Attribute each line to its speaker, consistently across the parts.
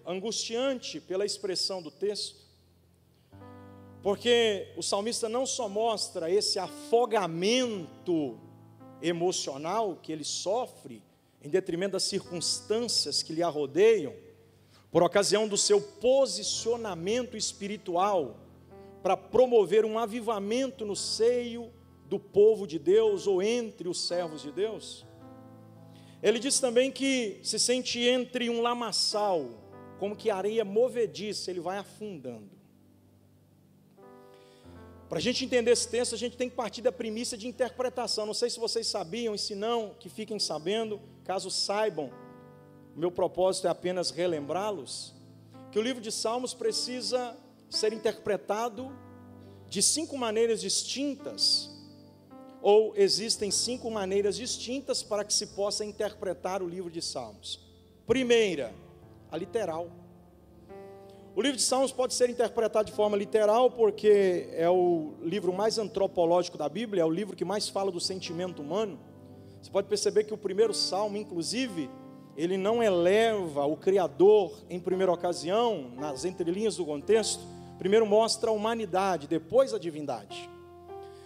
Speaker 1: angustiante pela expressão do texto, porque o salmista não só mostra esse afogamento emocional que ele sofre, em detrimento das circunstâncias que lhe arrodeiam, por ocasião do seu posicionamento espiritual, para promover um avivamento no seio do povo de Deus, ou entre os servos de Deus. Ele diz também que se sente entre um lamaçal, como que areia movediça, ele vai afundando. Para a gente entender esse texto, a gente tem que partir da premissa de interpretação. Não sei se vocês sabiam, e se não, que fiquem sabendo. Caso saibam, o meu propósito é apenas relembrá-los, que o livro de Salmos precisa ser interpretado de 5 maneiras distintas, ou existem 5 maneiras distintas para que se possa interpretar o livro de Salmos. Primeira, a literal. O livro de Salmos pode ser interpretado de forma literal, porque é o livro mais antropológico da Bíblia, é o livro que mais fala do sentimento humano. Você pode perceber que o primeiro salmo, inclusive, ele não eleva o Criador em primeira ocasião, nas entrelinhas do contexto. Primeiro mostra a humanidade, depois a divindade.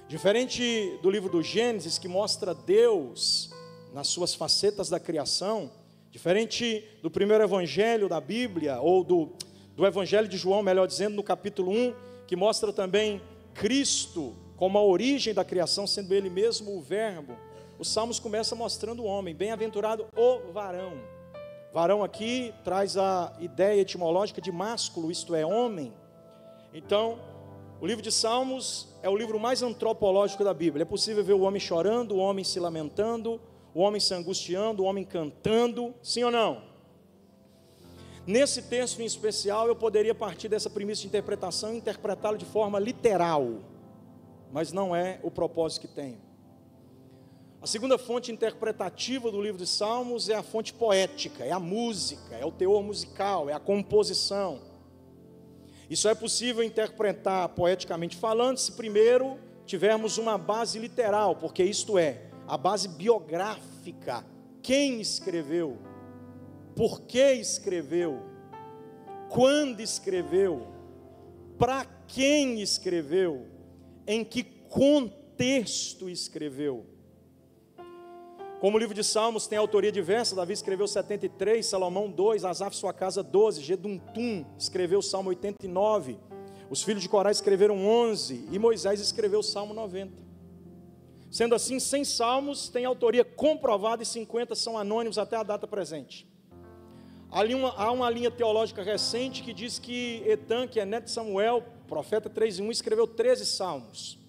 Speaker 1: Diferente do livro do Gênesis, que mostra Deus nas suas facetas da criação, diferente do primeiro evangelho da Bíblia, ou do evangelho de João, melhor dizendo, no capítulo 1, que mostra também Cristo como a origem da criação, sendo Ele mesmo o verbo. Os salmos começam mostrando o homem, bem-aventurado o varão. Varão aqui traz a ideia etimológica de másculo, isto é, homem. Então, o livro de Salmos é o livro mais antropológico da Bíblia. É possível ver o homem chorando, o homem se lamentando, o homem se angustiando, o homem cantando, sim ou não? Nesse texto em especial, eu poderia partir dessa premissa de interpretação e interpretá-lo de forma literal, mas não é o propósito que tenho. A segunda fonte interpretativa do livro de Salmos é a fonte poética, é a música, é o teor musical, é a composição. Isso é possível interpretar poeticamente falando, se primeiro tivermos uma base literal, porque isto é, a base biográfica. Quem escreveu? Por que escreveu? Quando escreveu? Para quem escreveu? Em que contexto escreveu? Como o livro de Salmos tem autoria diversa, Davi escreveu 73, Salomão 2, Asaf sua casa 12, Geduntum escreveu o Salmo 89, os filhos de Corá escreveram 11, e Moisés escreveu o Salmo 90. Sendo assim, 100 salmos têm autoria comprovada e 50 são anônimos até a data presente. Há uma linha teológica recente que diz que Etan, que é neto de Samuel, profeta 3:1, escreveu 13 salmos.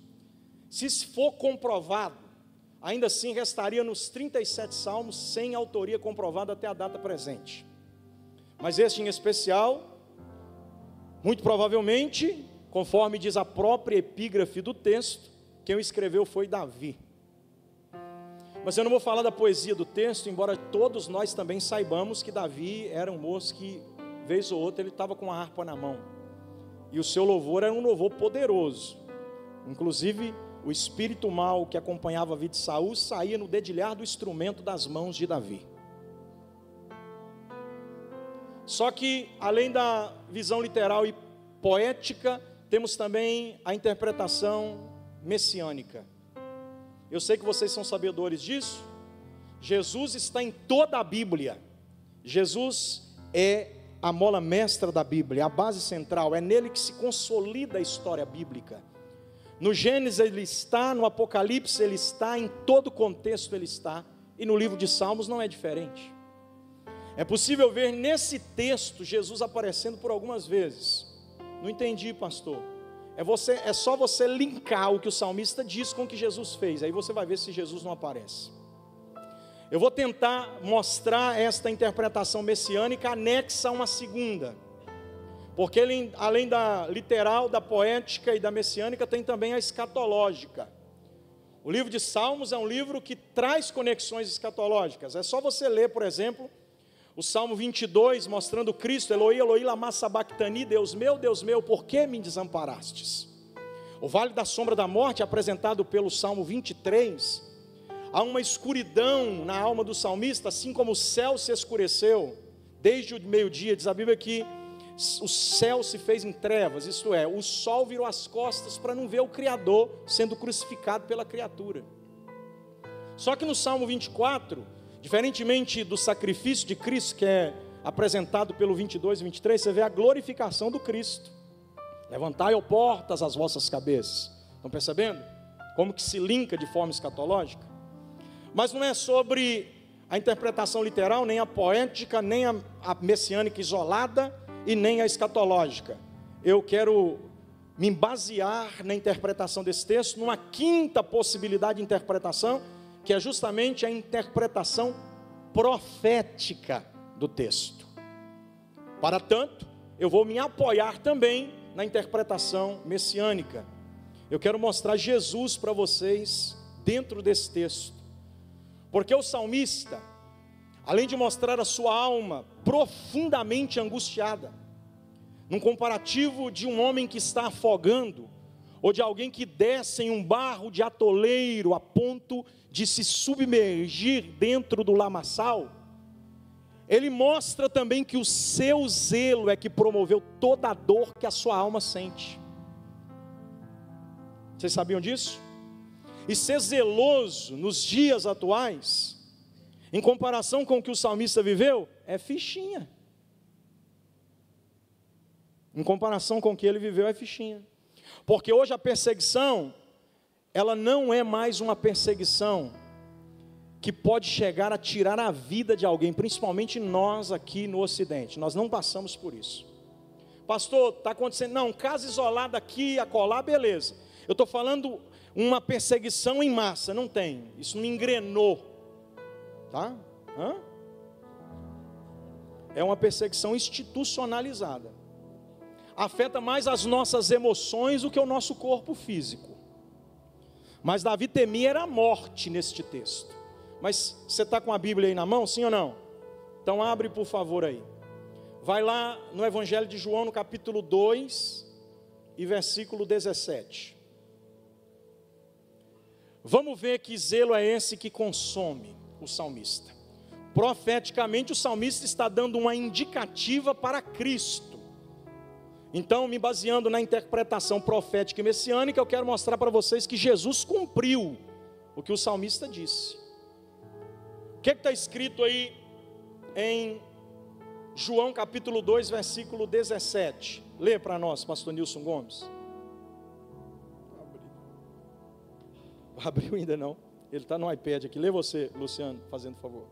Speaker 1: Se for comprovado, ainda assim restaria nos 37 salmos sem autoria comprovada até a data presente. Mas este em especial, muito provavelmente, conforme diz a própria epígrafe do texto, quem o escreveu foi Davi. Mas eu não vou falar da poesia do texto, embora todos nós também saibamos que Davi era um moço que, vez ou outra, ele estava com a harpa na mão. E o seu louvor era um louvor poderoso. Inclusive, o espírito mau que acompanhava a vida de Saul saía no dedilhar do instrumento das mãos de Davi. Só que, além da visão literal e poética, temos também a interpretação messiânica. Eu sei que vocês são sabedores disso. Jesus está em toda a Bíblia. Jesus é a mola mestra da Bíblia, a base central. É nele que se consolida a história bíblica. No Gênesis ele está, no Apocalipse ele está, em todo contexto ele está, e no livro de Salmos não é diferente. É possível ver nesse texto Jesus aparecendo por algumas vezes. Não entendi, pastor. É só você linkar o que o salmista diz com o que Jesus fez, aí você vai ver se Jesus não aparece. Eu vou tentar mostrar esta interpretação messiânica anexa a uma segunda, porque ele, além da literal, da poética e da messiânica, tem também a escatológica. O livro de Salmos é um livro que traz conexões escatológicas. É só você ler, por exemplo, o Salmo 22, mostrando Cristo, Eloi, Eloi, lama sabachthani, Deus meu, por que me desamparastes? O vale da sombra da morte, apresentado pelo Salmo 23, há uma escuridão na alma do salmista, assim como o céu se escureceu, desde o meio-dia, diz a Bíblia que o céu se fez em trevas, isto é, o sol virou as costas para não ver o Criador sendo crucificado pela criatura. Só que no Salmo 24, diferentemente do sacrifício de Cristo, que é apresentado pelo 22 e 23, você vê a glorificação do Cristo. Levantai, ó portas, as vossas cabeças. Estão percebendo? Como que se linka de forma escatológica? Mas não é sobre a interpretação literal, nem a poética, nem a messiânica isolada e nem a escatológica. Eu quero me basear na interpretação desse texto, numa quinta possibilidade de interpretação, que é justamente a interpretação profética do texto. Para tanto, eu vou me apoiar também na interpretação messiânica. Eu quero mostrar Jesus para vocês dentro desse texto, porque o salmista, além de mostrar a sua alma profundamente angustiada, num comparativo de um homem que está afogando, ou de alguém que desce em um barro de atoleiro a ponto de se submergir dentro do lamaçal, ele mostra também que o seu zelo é que promoveu toda a dor que a sua alma sente. Vocês sabiam disso? E ser zeloso nos dias atuais, em comparação com o que o salmista viveu, é fichinha. Em comparação com o que ele viveu, é fichinha. Porque hoje a perseguição, ela não é mais uma perseguição que pode chegar a tirar a vida de alguém, principalmente nós aqui no Ocidente. Nós não passamos por isso. Pastor, está acontecendo, não, caso isolado aqui, acolá, beleza. Eu estou falando uma perseguição em massa, não tem, isso não engrenou, tá? É uma perseguição institucionalizada, afeta mais as nossas emoções do que o nosso corpo físico. Mas Davi temia era a morte neste texto. Mas você está com a Bíblia aí na mão, sim ou não? Então abre por favor aí. Vai lá no Evangelho de João, no capítulo 2 e versículo 17. Vamos ver que zelo é esse que consome o salmista. Profeticamente o salmista está dando uma indicativa para Cristo. Então, me baseando na interpretação profética e messiânica, eu quero mostrar para vocês que Jesus cumpriu o que o salmista disse. O que está escrito aí em João capítulo 2, versículo 17? Lê para nós, pastor Nilson Gomes. Abriu ainda não? Ele está no iPad aqui. Lê você, Luciano, fazendo favor.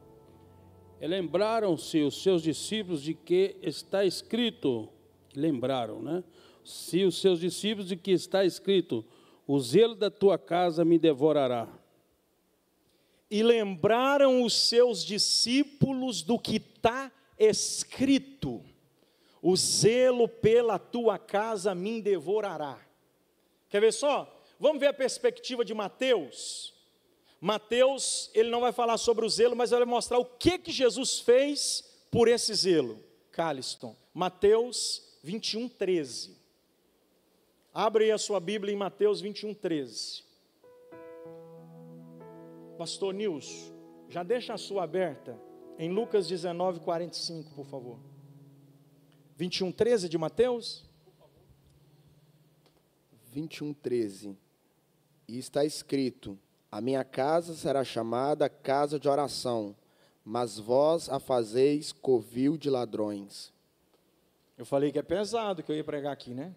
Speaker 2: E lembraram-se os seus discípulos de que está escrito, lembraram, né? Se os seus discípulos de que está escrito, o zelo da tua casa me devorará.
Speaker 1: E lembraram os seus discípulos do que está escrito, o zelo pela tua casa me devorará. Quer ver só? Vamos ver a perspectiva de Mateus. Mateus, ele não vai falar sobre o zelo, mas ele vai mostrar o que Jesus fez por esse zelo. Caliston, Mateus 21, 13. Abre aí a sua Bíblia em Mateus 21, 13. Pastor Nilson, já deixa a sua aberta em Lucas 19, 45, por favor. 21, 13 de Mateus.
Speaker 3: 21, 13. E está escrito: a minha casa será chamada casa de oração, mas vós a fazeis covil de ladrões.
Speaker 1: Eu falei que é pesado que eu ia pregar aqui, né?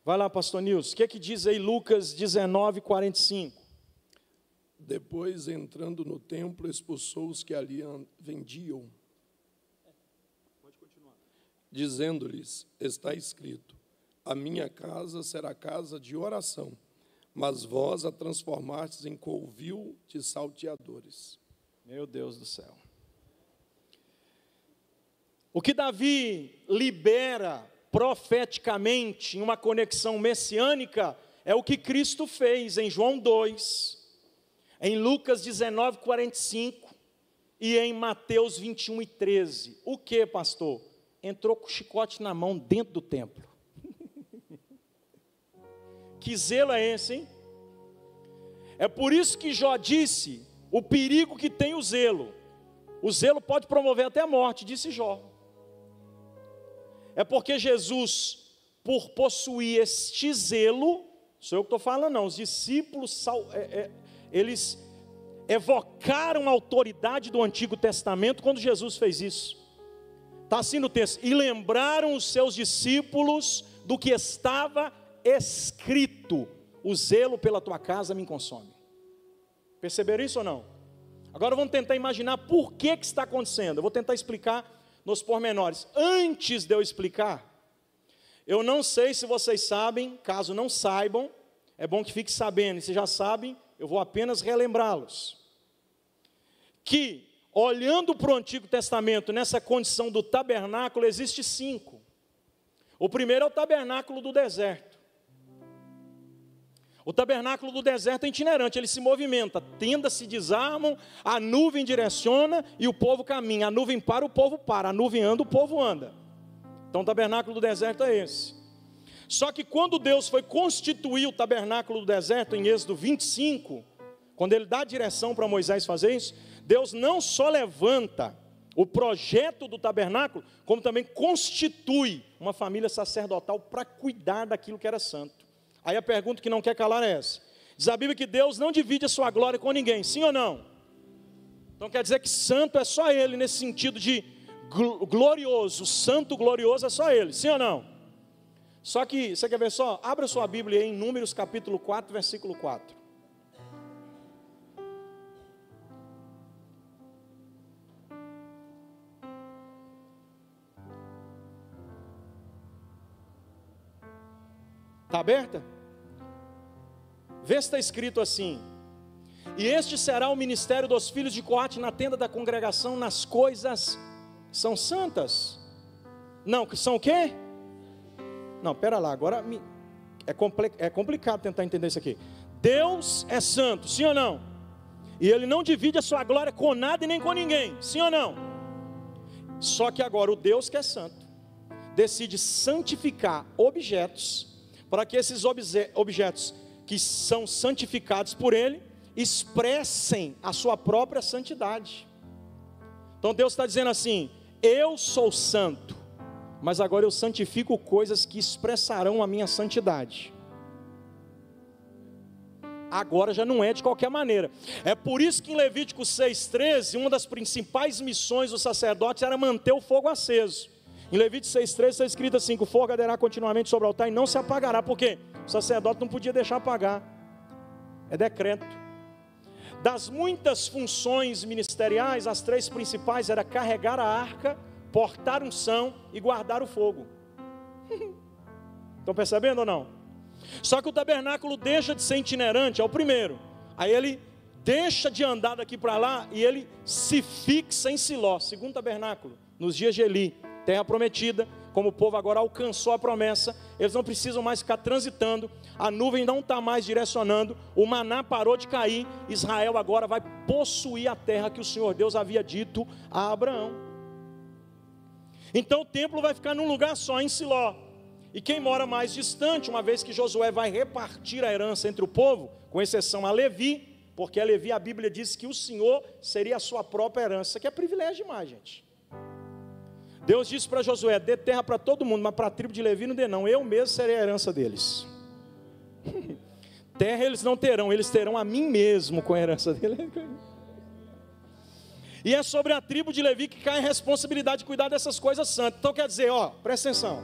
Speaker 1: Vai lá, pastor Nilson, o que diz aí Lucas 19, 45?
Speaker 4: Depois, entrando no templo, expulsou os que ali vendiam. Pode continuar. Dizendo-lhes, está escrito, a minha casa será casa de oração, mas vós a transformastes em covil de salteadores.
Speaker 1: Meu Deus do céu. O que Davi libera profeticamente em uma conexão messiânica é o que Cristo fez em João 2, em Lucas 19, 45 e em Mateus 21 e 13. O que, pastor? Entrou com o chicote na mão dentro do templo. Que zelo é esse, hein? É por isso que Jó disse o perigo que tem o zelo. O zelo pode promover até a morte, disse Jó. É porque Jesus, por possuir este zelo, sou eu que estou falando não, os discípulos, eles evocaram a autoridade do Antigo Testamento quando Jesus fez isso. Está assim no texto, e lembraram os seus discípulos do que estava escrito, o zelo pela tua casa me consome. Perceberam isso ou não? Agora vamos tentar imaginar por que está acontecendo. Eu vou tentar explicar nos pormenores. Antes de eu explicar, eu não sei se vocês sabem, caso não saibam, é bom que fique sabendo, e se já sabem, eu vou apenas relembrá-los. Que, olhando para o Antigo Testamento, nessa condição do tabernáculo, existe 5. O primeiro é o tabernáculo do deserto. O tabernáculo do deserto é itinerante, ele se movimenta, tendas se desarmam, a nuvem direciona e o povo caminha, a nuvem para, o povo para, a nuvem anda, o povo anda. Então o tabernáculo do deserto é esse. Só que quando Deus foi constituir o tabernáculo do deserto, em Êxodo 25, quando ele dá a direção para Moisés fazer isso, Deus não só levanta o projeto do tabernáculo, como também constitui uma família sacerdotal para cuidar daquilo que era santo. Aí a pergunta que não quer calar é essa. Diz a Bíblia que Deus não divide a sua glória com ninguém, sim ou não? Então quer dizer que santo é só Ele, nesse sentido de glorioso, santo glorioso é só Ele, sim ou não? Só que, você quer ver só? Abra sua Bíblia aí em Números capítulo 4, versículo 4. Está aberta? Vê se está escrito assim: e este será o ministério dos filhos de Coate na tenda da congregação, nas coisas são santas. Não, que são o quê? Não, pera lá, agora é complicado tentar entender isso aqui. Deus é santo, sim ou não? E Ele não divide a sua glória com nada e nem com ninguém, sim ou não? Só que agora o Deus que é santo decide santificar objetos, para que esses objetos que são santificados por Ele, expressem a sua própria santidade. Então Deus está dizendo assim: eu sou santo, mas agora eu santifico coisas que expressarão a minha santidade. Agora já não é de qualquer maneira. É por isso que em Levítico 6,13, uma das principais missões dos sacerdotes era manter o fogo aceso. Em Levítico 6,13 está escrito assim, que o fogo arderá continuamente sobre o altar e não se apagará. Por quê? O sacerdote não podia deixar apagar. É decreto. Das muitas funções ministeriais, as 3 principais era carregar a arca, portar unção e guardar o fogo. Estão percebendo ou não? Só que o tabernáculo deixa de ser itinerante, é o primeiro. Aí ele deixa de andar daqui para lá e ele se fixa em Siló, segundo tabernáculo, nos dias de Eli. Terra prometida, como o povo agora alcançou a promessa, eles não precisam mais ficar transitando, a nuvem não está mais direcionando, o maná parou de cair, Israel agora vai possuir a terra que o Senhor Deus havia dito a Abraão. Então o templo vai ficar num lugar só, em Siló, e quem mora mais distante, uma vez que Josué vai repartir a herança entre o povo, com exceção a Levi, porque a Levi, a Bíblia diz que o Senhor seria a sua própria herança. Isso aqui é privilégio demais, gente. Deus disse para Josué: dê terra para todo mundo, mas para a tribo de Levi não dê não, eu mesmo serei a herança deles. Terra eles não terão, eles terão a mim mesmo com a herança deles. E é sobre a tribo de Levi que cai a responsabilidade de cuidar dessas coisas santas. Então quer dizer, presta atenção,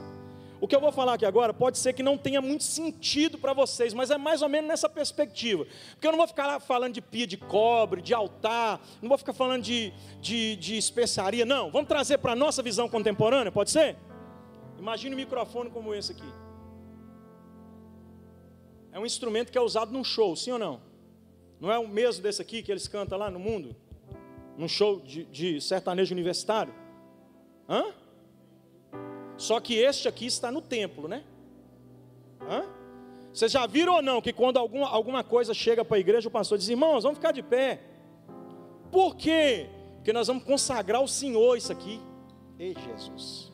Speaker 1: o que eu vou falar aqui agora pode ser que não tenha muito sentido para vocês, mas é mais ou menos nessa perspectiva, porque eu não vou ficar lá falando de pia de cobre, de altar, não vou ficar falando de especiaria, não. Vamos trazer para a nossa visão contemporânea, pode ser? Imagine um microfone como esse aqui. É um instrumento que é usado num show, sim ou não? Não é o mesmo desse aqui que eles cantam lá no mundo? Num show de sertanejo universitário? Hã? Só que este aqui está no templo, né? Vocês já viram ou não que quando alguma coisa chega para a igreja, o pastor diz: irmãos, vamos ficar de pé. Por quê? Porque nós vamos consagrar ao Senhor isso aqui. Ei, Jesus.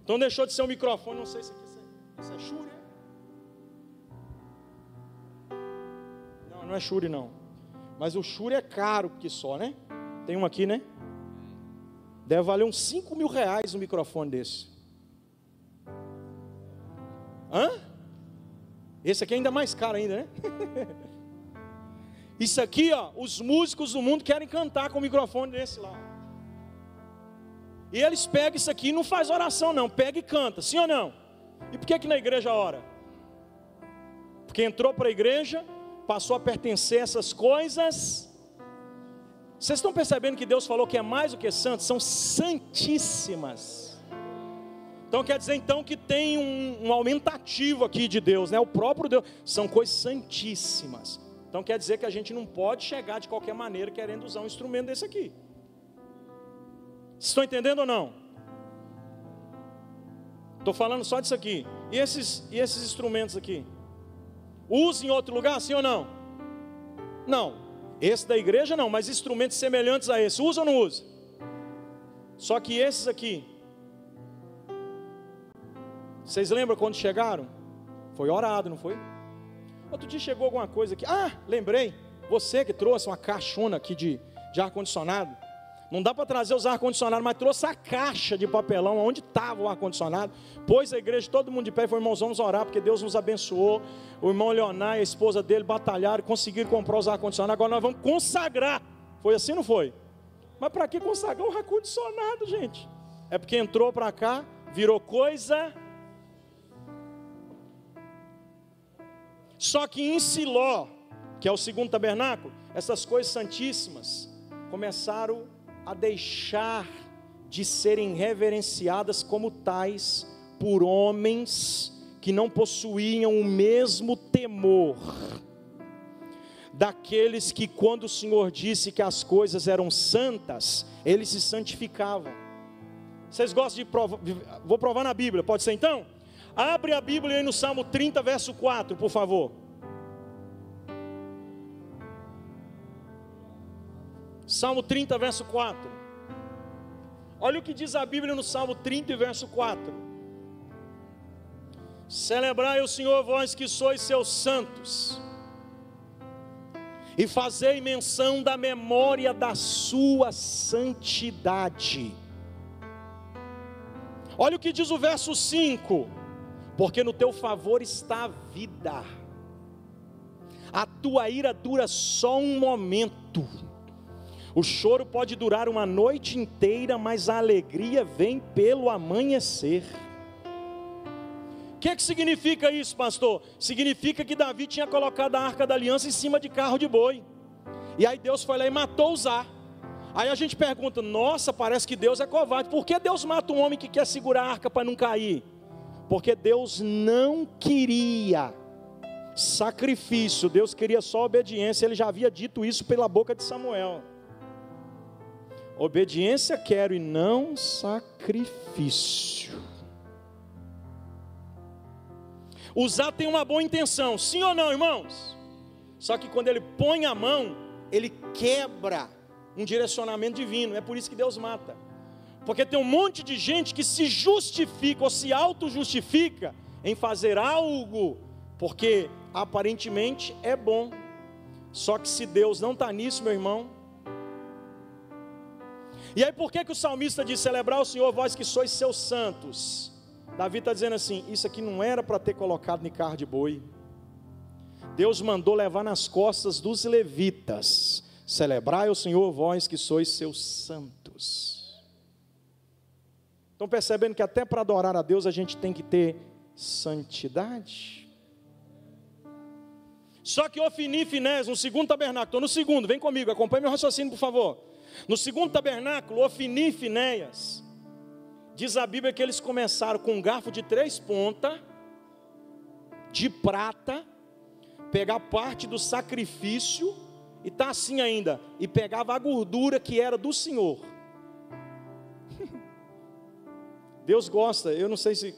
Speaker 1: Então deixou de ser um microfone, não sei se isso é Shure. Não é Shure não. Mas o Shure é caro que só, né? Tem um aqui, né? Deve valer uns 5 mil reais um microfone desse. Hã? Esse aqui é ainda mais caro ainda, né? Isso aqui, ó, os músicos do mundo querem cantar com o microfone desse lá. E eles pegam isso aqui e não faz oração não, pega e canta, sim ou não? E por que na igreja ora? Porque entrou para a igreja, passou a pertencer a essas coisas. Vocês estão percebendo que Deus falou que é mais do que santo? São santíssimas. Então quer dizer então que tem um aumentativo aqui de Deus, né? O próprio Deus, são coisas santíssimas. Então quer dizer que a gente não pode chegar de qualquer maneira querendo usar um instrumento desse aqui. Vocês estão entendendo ou não? Estou falando só disso aqui. E esses instrumentos aqui? Usa em outro lugar, sim ou não? Não. Esse da igreja não, mas instrumentos semelhantes a esse, usa ou não usa? Só que esses aqui, vocês lembram quando chegaram? Foi orado, não foi? Outro dia chegou alguma coisa aqui. Ah, lembrei. Você que trouxe uma caixona aqui de ar-condicionado. Não dá para trazer os ar-condicionados, mas trouxe a caixa de papelão onde estava o ar-condicionado. Pôs a igreja, todo mundo de pé e falou: irmãos, vamos orar, porque Deus nos abençoou. O irmão Leonardo e a esposa dele batalharam, conseguiram comprar os ar-condicionados. Agora nós vamos consagrar. Foi assim, não foi? Mas para que consagrar um ar-condicionado, gente? É porque entrou para cá, virou coisa. Só que em Siló, que é o segundo tabernáculo, essas coisas santíssimas começaram a deixar de serem reverenciadas como tais por homens que não possuíam o mesmo temor daqueles que, quando o Senhor disse que as coisas eram santas, eles se santificavam. Vocês gostam de provar? Vou provar na Bíblia, pode ser então? Abre a Bíblia aí no Salmo 30, verso 4, por favor. Salmo 30, verso 4. Olha o que diz a Bíblia no Salmo 30, verso 4. Celebrai o Senhor, vós que sois seus santos, e fazei menção da memória da sua santidade. Olha o que diz o verso 5. Porque no teu favor está a vida, a tua ira dura só um momento. O choro pode durar uma noite inteira, mas a alegria vem pelo amanhecer. O que significa isso, pastor? Significa que Davi tinha colocado a arca da aliança em cima de carro de boi, e aí Deus foi lá e matou Uzá. Aí a gente pergunta: nossa, parece que Deus é covarde. Por que Deus mata um homem que quer segurar a arca para não cair? Porque Deus não queria sacrifício, Deus queria só obediência. Ele já havia dito isso pela boca de Samuel: obediência quero e não sacrifício. Uzá tem uma boa intenção, sim ou não, irmãos? Só que quando ele põe a mão, ele quebra um direcionamento divino. É por isso que Deus mata. Porque tem um monte de gente que se justifica ou se auto-justifica em fazer algo porque aparentemente é bom. Só que se Deus não está nisso, meu irmão. E aí por que o salmista diz: celebrar o Senhor, vós que sois seus santos? Davi está dizendo assim: isso aqui não era para ter colocado em carro de boi. Deus mandou levar nas costas dos levitas: celebrai o Senhor, vós que sois seus santos. Estão percebendo que até para adorar a Deus a gente tem que ter santidade? Só que Ofni e Finés, no segundo tabernáculo, estou no segundo, vem comigo, acompanhe meu raciocínio por favor. No segundo tabernáculo, Ofni e Finéias, diz a Bíblia que eles começaram com um garfo de 3 pontas, de prata, pegar parte do sacrifício, e está assim ainda, e pegava a gordura que era do Senhor. Deus gosta, eu não sei se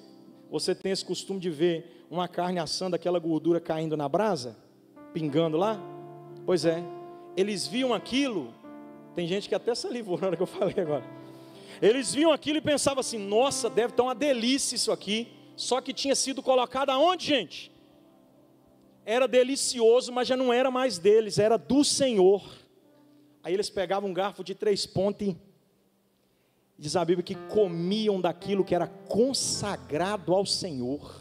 Speaker 1: você tem esse costume de ver uma carne assando, aquela gordura caindo na brasa, pingando lá. Pois é, eles viam aquilo, tem gente que até salivou na hora que eu falei agora. Eles viam aquilo e pensavam assim: nossa, deve estar uma delícia isso aqui. Só que tinha sido colocado aonde, gente? Era delicioso, mas já não era mais deles, era do Senhor. Aí eles pegavam um garfo de 3 pontas diz a Bíblia que comiam daquilo que era consagrado ao Senhor.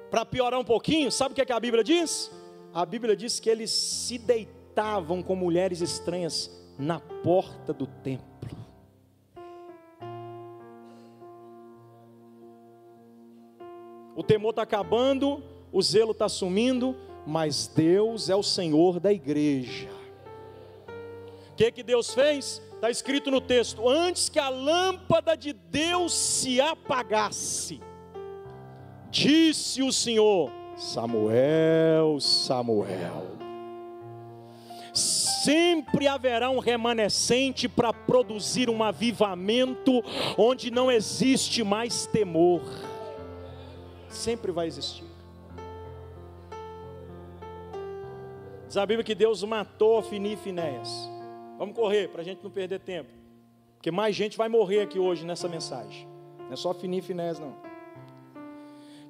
Speaker 1: Para piorar um pouquinho, sabe o que é que a Bíblia diz? A Bíblia diz que eles se deitavam com mulheres estranhas na porta do templo. O temor está acabando, o zelo está sumindo, mas Deus é o Senhor da igreja. O que Deus fez? Está escrito no texto: antes que a lâmpada de Deus se apagasse, disse o Senhor: Samuel, Samuel. Sempre haverá um remanescente para produzir um avivamento onde não existe mais temor. Sempre vai existir. Diz a Bíblia que Deus matou Ofni e Finéias. Vamos correr para a gente não perder tempo, porque mais gente vai morrer aqui hoje nessa mensagem. Não é só Ofni e Finéias não.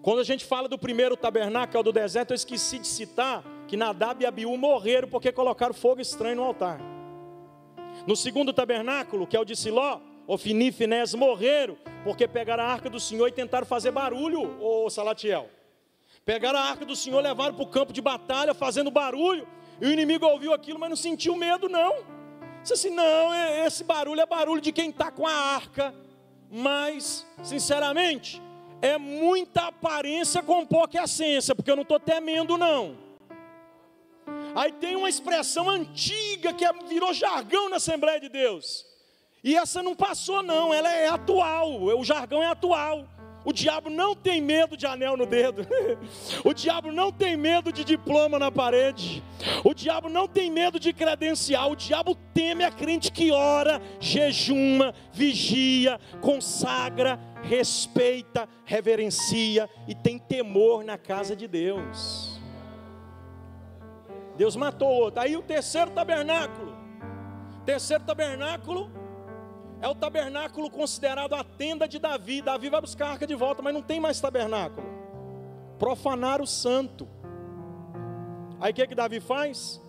Speaker 1: Quando a gente fala do primeiro tabernáculo do deserto, eu esqueci de citar que Nadab e Abiú morreram porque colocaram fogo estranho no altar. No segundo tabernáculo, que é o de Siló, Ofni e Finéias morreram porque pegaram a arca do Senhor e tentaram fazer barulho, ô Salatiel. Pegaram a arca do Senhor, levaram para o campo de batalha fazendo barulho, e o inimigo ouviu aquilo, mas não sentiu medo não. Disse assim: não, esse barulho é barulho de quem está com a arca, mas sinceramente é muita aparência com pouca essência, porque eu não estou temendo não. Aí tem uma expressão antiga que virou jargão na Assembleia de Deus, e essa não passou não, ela é atual, o jargão é atual. O diabo não tem medo de anel no dedo, o diabo não tem medo de diploma na parede, o diabo não tem medo de credencial, o diabo teme a crente que ora, jejuma, vigia, consagra, respeita, reverencia e tem temor na casa de Deus. Deus matou outro. Aí o terceiro tabernáculo é o tabernáculo considerado a tenda de Davi. Davi vai buscar a arca de volta, mas não tem mais tabernáculo. Profanar o santo. Aí o que Davi faz?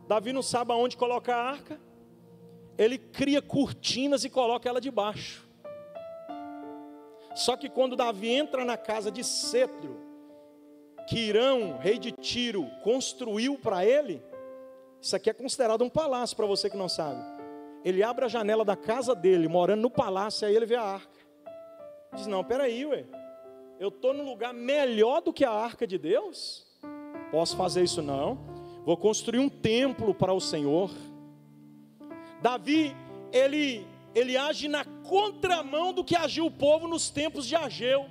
Speaker 1: Davi não sabe aonde colocar a arca. Ele cria cortinas e coloca ela debaixo. Só que quando Davi entra na casa de cedro, que Hirão, rei de Tiro, construiu para ele, isso aqui é considerado um palácio para você que não sabe. Ele abre a janela da casa dele, morando no palácio, aí ele vê a arca. Diz: não, peraí, eu estou num lugar melhor do que a arca de Deus? Posso fazer isso não? Vou construir um templo para o Senhor. Davi, ele age na contramão do que agiu o povo nos tempos de Ageu.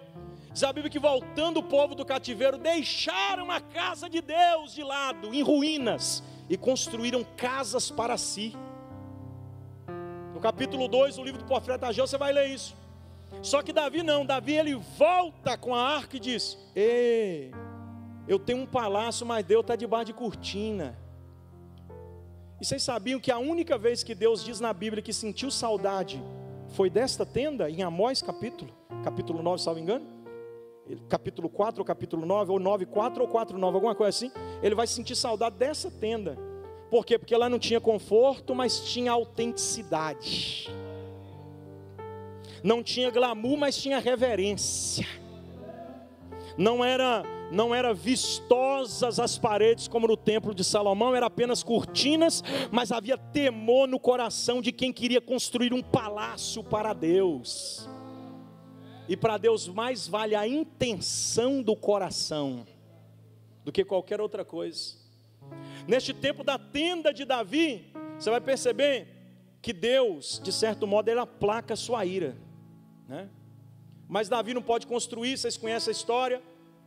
Speaker 1: Diz a Bíblia que voltando o povo do cativeiro, deixaram a casa de Deus de lado, em ruínas, e construíram casas para si. No capítulo 2 do livro do profeta Ageu, você vai ler isso. Só que Davi não, Davi ele volta com a arca e diz: ei, eu tenho um palácio, mas Deus está debaixo de cortina. E vocês sabiam que a única vez que Deus diz na Bíblia que sentiu saudade foi desta tenda, em Amós capítulo 9, salvo engano? Capítulo 4 ou capítulo 9, ou 9:4 ou 4:9, alguma coisa assim. Ele vai sentir saudade dessa tenda. Por quê? Porque lá não tinha conforto, mas tinha autenticidade. Não tinha glamour, mas tinha reverência. Não era vistosas as paredes como no templo de Salomão, era apenas cortinas, mas havia temor no coração de quem queria construir um palácio para Deus. E para Deus mais vale a intenção do coração do que qualquer outra coisa. Neste tempo da tenda de Davi, você vai perceber que Deus, de certo modo, ele aplaca a sua ira, né? Mas Davi não pode construir, vocês conhecem a história,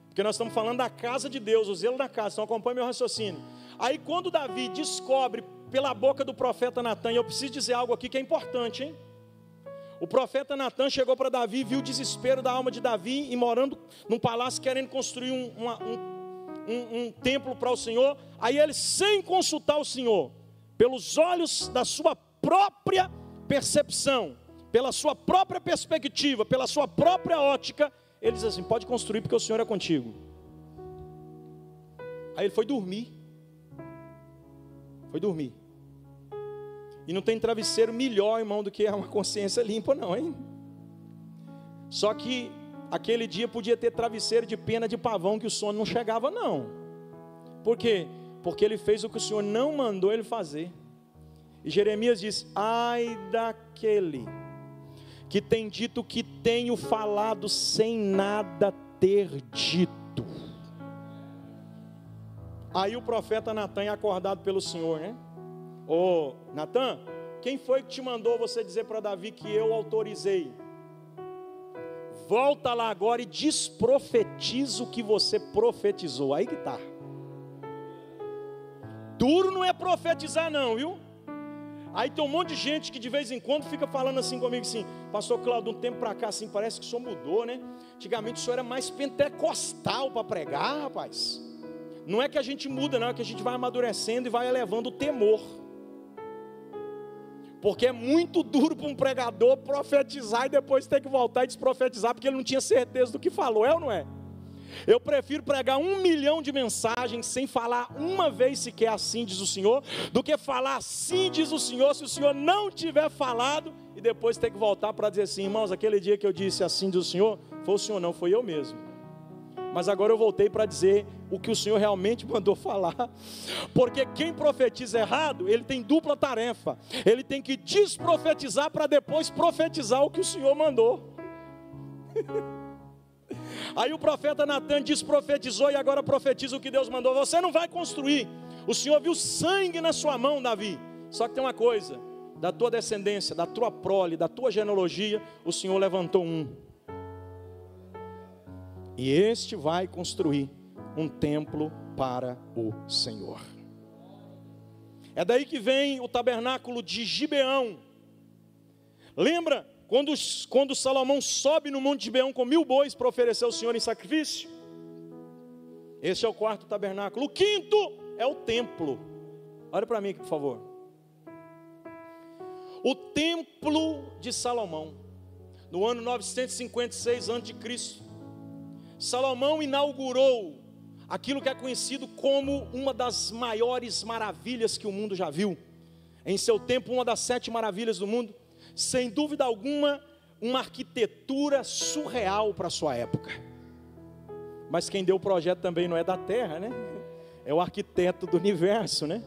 Speaker 1: porque nós estamos falando da casa de Deus, o zelo da casa, então acompanhe meu raciocínio. Aí quando Davi descobre pela boca do profeta Natan, e eu preciso dizer algo aqui que é importante, hein? O profeta Natan chegou para Davi, viu o desespero da alma de Davi, e morando num palácio, querendo construir um templo para o Senhor. Aí ele, sem consultar o Senhor, pelos olhos da sua própria percepção, pela sua própria perspectiva, pela sua própria ótica, ele diz assim: pode construir porque o Senhor é contigo. Aí ele foi dormir. E não tem travesseiro melhor, irmão, do que uma consciência limpa, não, hein? Só que aquele dia podia ter travesseiro de pena de pavão, que o sono não chegava, não. Por quê? Porque ele fez o que o Senhor não mandou ele fazer. E Jeremias diz: ai daquele que tem dito que tenho falado sem nada ter dito. Aí o profeta Natan é acordado pelo Senhor, né? Ô Natan, quem foi que te mandou você dizer para Davi que eu autorizei? Volta lá agora e desprofetiza o que você profetizou. Aí que está. Duro não é profetizar não, viu? Aí tem um monte de gente que de vez em quando fica falando assim comigo assim: pastor Cláudio, de um tempo para cá assim, parece que o senhor mudou, né? Antigamente o senhor era mais pentecostal para pregar, rapaz. Não é que a gente muda, não, é que a gente vai amadurecendo e vai elevando o temor. Porque é muito duro para um pregador profetizar e depois ter que voltar e desprofetizar, porque ele não tinha certeza do que falou, é ou não é? Eu prefiro pregar 1 milhão de mensagens sem falar uma vez sequer assim diz o Senhor, do que falar assim diz o Senhor, se o Senhor não tiver falado, e depois ter que voltar para dizer assim: irmãos, aquele dia que eu disse assim diz o Senhor, foi o Senhor não, foi eu mesmo. Mas agora eu voltei para dizer o que o Senhor realmente mandou falar. Porque quem profetiza errado, ele tem dupla tarefa. Ele tem que desprofetizar para depois profetizar o que o Senhor mandou. Aí o profeta Natan desprofetizou e agora profetiza o que Deus mandou. Você não vai construir. O Senhor viu sangue na sua mão, Davi. Só que tem uma coisa: da tua descendência, da tua prole, da tua genealogia, o Senhor levantou um. E este vai construir um templo para o Senhor. É daí que vem o tabernáculo de Gibeão. Lembra quando Salomão sobe no monte de Gibeão com 1000 bois para oferecer ao Senhor em sacrifício? Este é o 4º tabernáculo. O 5º é o templo. Olha para mim aqui, por favor. O templo de Salomão. No ano 956 a.C., Salomão inaugurou aquilo que é conhecido como uma das maiores maravilhas que o mundo já viu. Em seu tempo, uma das 7 maravilhas do mundo. Sem dúvida alguma, uma arquitetura surreal para a sua época. Mas quem deu o projeto também não é da terra, né? É o arquiteto do universo, né?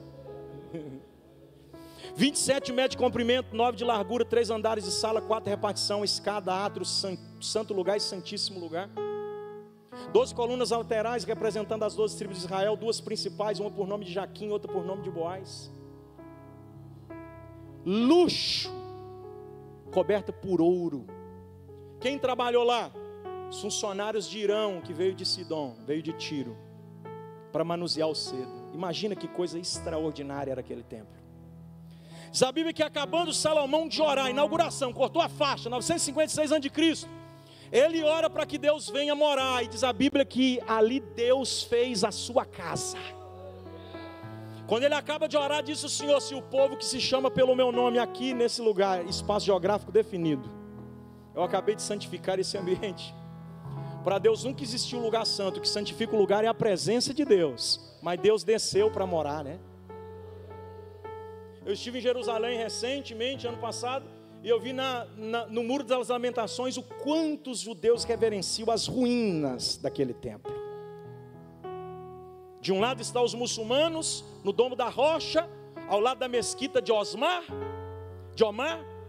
Speaker 1: 27 metros de comprimento, 9 de largura, 3 andares de sala, 4 repartição, escada, átrio, santo lugar e santíssimo lugar. 12 colunas laterais representando as 12 tribos de Israel, 2 principais, uma por nome de Jaquim, outra por nome de Boaz. Luxo, coberta por ouro. Quem trabalhou lá? Os funcionários de Irão, que veio de Sidom, veio de Tiro, para manusear o cedro. Imagina que coisa extraordinária era aquele templo. Diz a Bíblia que acabando Salomão de orar, inauguração, cortou a faixa, 956 a.C., ele ora para que Deus venha morar, e diz a Bíblia que ali Deus fez a sua casa. Quando ele acaba de orar, disse o Senhor: se o povo que se chama pelo meu nome aqui nesse lugar, espaço geográfico definido, eu acabei de santificar esse ambiente. Para Deus nunca existiu um lugar santo. O que santifica o lugar é a presença de Deus, mas Deus desceu para morar, né? Eu estive em Jerusalém recentemente, ano passado, e eu vi no Muro das Lamentações o quanto os judeus reverenciam as ruínas daquele templo. De um lado estão os muçulmanos, no Domo da Rocha, ao lado da mesquita de Omar,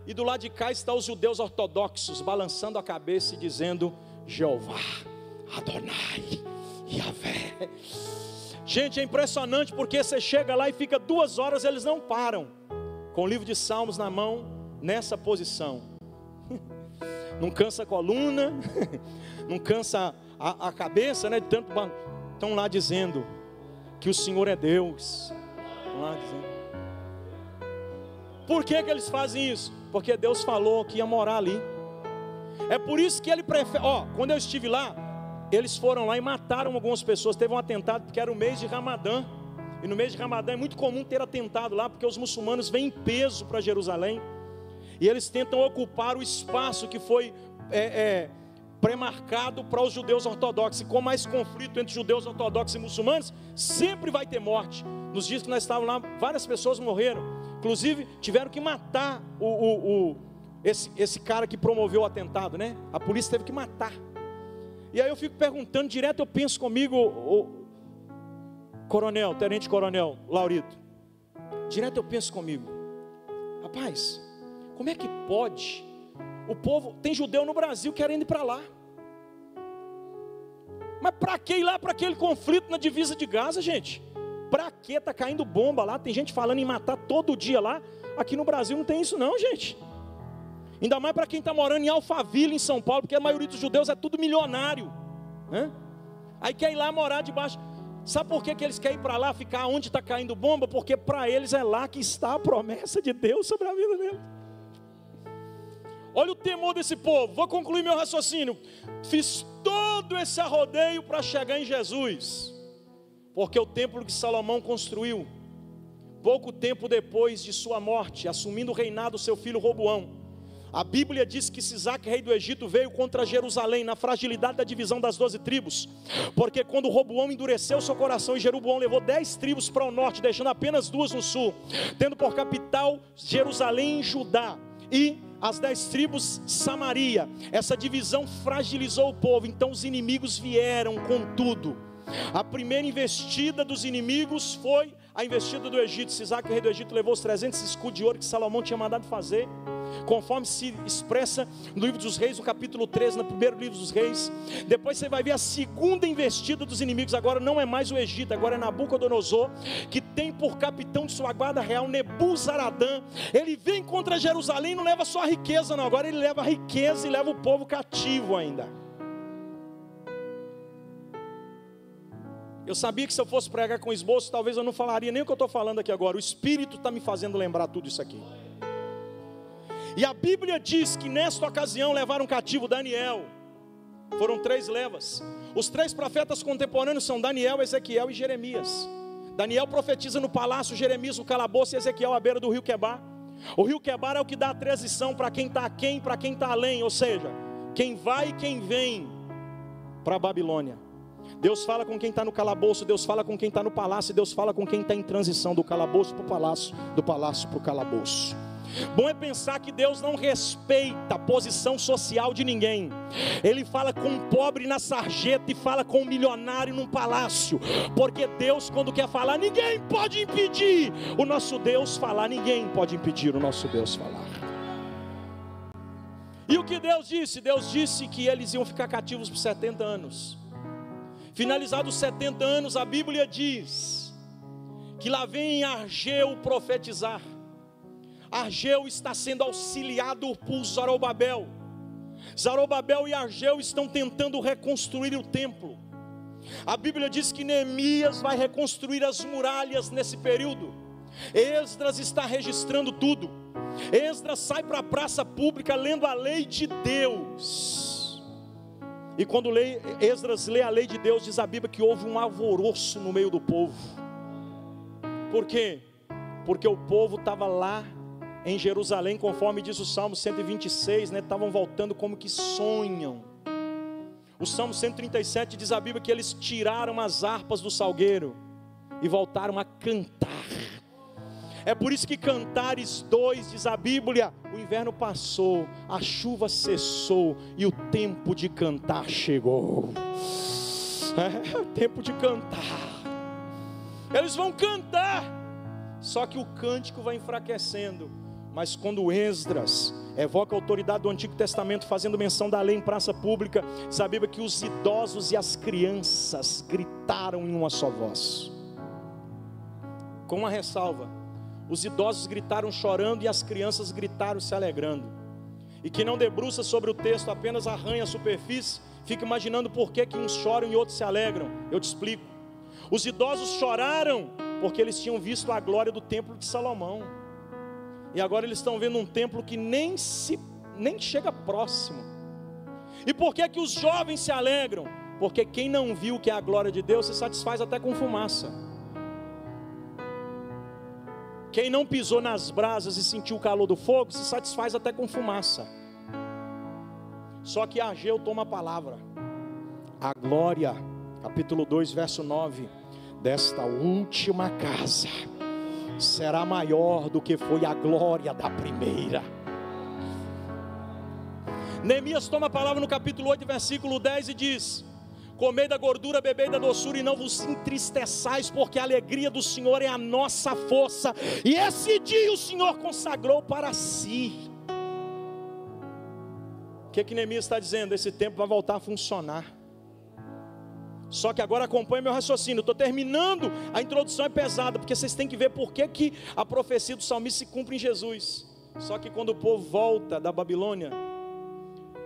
Speaker 1: e do lado de cá estão os judeus ortodoxos, balançando a cabeça e dizendo: Jeová, Adonai, Yahvé. Gente, é impressionante, porque você chega lá e fica 2 horas, eles não param, com o livro de Salmos na mão, nessa posição. Não cansa a coluna, não cansa a cabeça, né? De tanto estão lá dizendo que o Senhor é Deus. Estão lá dizendo. Por que eles fazem isso? Porque Deus falou que ia morar ali. É por isso que ele prefere. Quando eu estive lá, eles foram lá e mataram algumas pessoas. Teve um atentado porque era o mês de Ramadã. E no mês de Ramadã é muito comum ter atentado lá, porque os muçulmanos vêm em peso para Jerusalém. E eles tentam ocupar o espaço que foi pré-marcado para os judeus ortodoxos. E com mais conflito entre judeus ortodoxos e muçulmanos, sempre vai ter morte. Nos dias que nós estávamos lá, várias pessoas morreram. Inclusive, tiveram que matar esse cara que promoveu o atentado, né? A polícia teve que matar. E aí eu fico perguntando, direto eu penso comigo, o coronel, tenente coronel Laurito, direto eu penso comigo, rapaz, como é que pode? O povo, tem judeu no Brasil querendo ir para lá. Mas para que ir lá para aquele conflito na divisa de Gaza, gente? Para que tá caindo bomba lá? Tem gente falando em matar todo dia lá. Aqui no Brasil não tem isso não, gente. Ainda mais para quem está morando em Alphaville, em São Paulo, porque a maioria dos judeus é tudo milionário, né? Aí quer ir lá morar debaixo. Sabe por que eles querem ir para lá, ficar onde está caindo bomba? Porque para eles é lá que está a promessa de Deus sobre a vida deles. Olha o temor desse povo. Vou concluir meu raciocínio. Fiz todo esse arrodeio para chegar em Jesus, porque o templo que Salomão construiu, pouco tempo depois de sua morte, assumindo o reinado seu filho Roboão, a Bíblia diz que Sisaque, rei do Egito, veio contra Jerusalém, na fragilidade da divisão das 12 tribos, porque quando Roboão endureceu seu coração, e Jeroboão levou 10 tribos para o norte, deixando apenas 2 no sul, tendo por capital Jerusalém em Judá, e as 10 tribos Samaria. Essa divisão fragilizou o povo, então os inimigos vieram com tudo. A primeira investida dos inimigos foi a investida do Egito. Sisaque, rei do Egito, levou os 300 escudos de ouro que Salomão tinha mandado fazer, conforme se expressa no livro dos reis, no capítulo 13, no primeiro livro dos reis. Depois você vai ver a segunda investida dos inimigos. Agora não é mais o Egito, agora é Nabucodonosor, que tem por capitão de sua guarda real Nebuzaradã. Ele vem contra Jerusalém e não leva só a riqueza não, agora ele leva a riqueza e leva o povo cativo ainda. Eu sabia que se eu fosse pregar com esboço, talvez eu não falaria nem o que eu estou falando aqui agora. O Espírito está me fazendo lembrar tudo isso aqui. E a Bíblia diz que nesta ocasião levaram cativo Daniel. Foram 3 levas. Os 3 profetas contemporâneos são Daniel, Ezequiel e Jeremias. Daniel profetiza no palácio, Jeremias no calabouço e Ezequiel à beira do rio Quebar. O rio Quebar é o que dá a transição para quem está aquém, para quem está além. Ou seja, quem vai e quem vem para a Babilônia. Deus fala com quem está no calabouço, Deus fala com quem está no palácio, e Deus fala com quem está em transição do calabouço para o palácio, do palácio para o calabouço. Bom é pensar que Deus não respeita a posição social de ninguém. Ele fala com um pobre na sarjeta e fala com um milionário num palácio, porque Deus, quando quer falar, ninguém pode impedir o nosso Deus falar. Ninguém pode impedir o nosso Deus falar. E o que Deus disse? Deus disse que eles iam ficar cativos por 70 anos. Finalizados os 70 anos, a Bíblia diz que lá vem Ageu profetizar. Ageu está sendo auxiliado por Zorobabel. Zorobabel e Ageu estão tentando reconstruir o templo. A Bíblia diz que Neemias vai reconstruir as muralhas nesse período. Esdras está registrando tudo. Esdras sai para a praça pública lendo a lei de Deus. E quando Esdras lê a lei de Deus, diz a Bíblia que houve um alvoroço no meio do povo. Por quê? Porque o povo estava lá em Jerusalém, conforme diz o Salmo 126, né? Estavam voltando como que sonham. O Salmo 137 diz a Bíblia que eles tiraram as harpas do salgueiro e voltaram a cantar. É por isso que Cantares 2 diz a Bíblia: o inverno passou, a chuva cessou e o tempo de cantar chegou. É o tempo de cantar. Eles vão cantar, só que o cântico vai enfraquecendo. Mas quando Esdras evoca a autoridade do Antigo Testamento, fazendo menção da lei em praça pública, diz a Bíblia que os idosos e as crianças gritaram em uma só voz. Com uma ressalva: os idosos gritaram chorando e as crianças gritaram se alegrando. E quem não debruça sobre o texto, apenas arranha a superfície, fica imaginando por que uns choram e outros se alegram. Eu te explico. Os idosos choraram porque eles tinham visto a glória do templo de Salomão. E agora eles estão vendo um templo que nem chega próximo. E por que os jovens se alegram? Porque quem não viu que é a glória de Deus se satisfaz até com fumaça. Quem não pisou nas brasas e sentiu o calor do fogo, se satisfaz até com fumaça. Só que Ageu toma a palavra. A glória, capítulo 2, verso 9, desta última casa será maior do que foi a glória da primeira. Neemias toma a palavra no capítulo 8, versículo 10 e diz: comei da gordura, bebei da doçura e não vos entristeçais, porque a alegria do Senhor é a nossa força, e esse dia o Senhor consagrou para si. O que Neemias está dizendo? Esse tempo vai voltar a funcionar. Só que agora acompanhe meu raciocínio. Estou terminando, a introdução é pesada, porque vocês têm que ver por que a profecia do salmista se cumpre em Jesus. Só que quando o povo volta da Babilônia,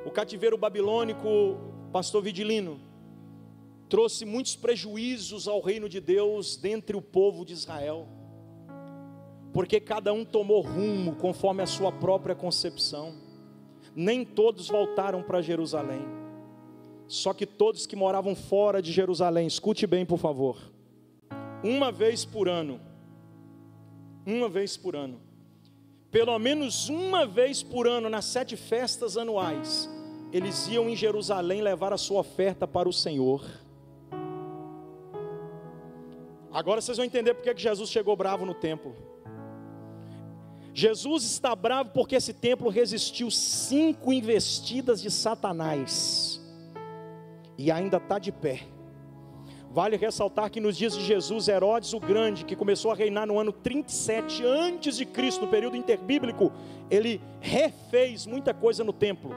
Speaker 1: o cativeiro babilônico, pastor Vidilino, trouxe muitos prejuízos ao reino de Deus dentre o povo de Israel, porque cada um tomou rumo conforme a sua própria concepção. Nem todos voltaram para Jerusalém. Só que todos que moravam fora de Jerusalém, escute bem por favor, uma vez por ano, pelo menos uma vez por ano, nas 7 festas anuais, eles iam em Jerusalém levar a sua oferta para o Senhor. Agora vocês vão entender porque que Jesus chegou bravo no templo. Jesus está bravo porque esse templo resistiu 5 investidas de Satanás e ainda está de pé. Vale ressaltar que nos dias de Jesus, Herodes o Grande, que começou a reinar no ano 37 antes de Cristo, no período interbíblico, ele refez muita coisa no templo.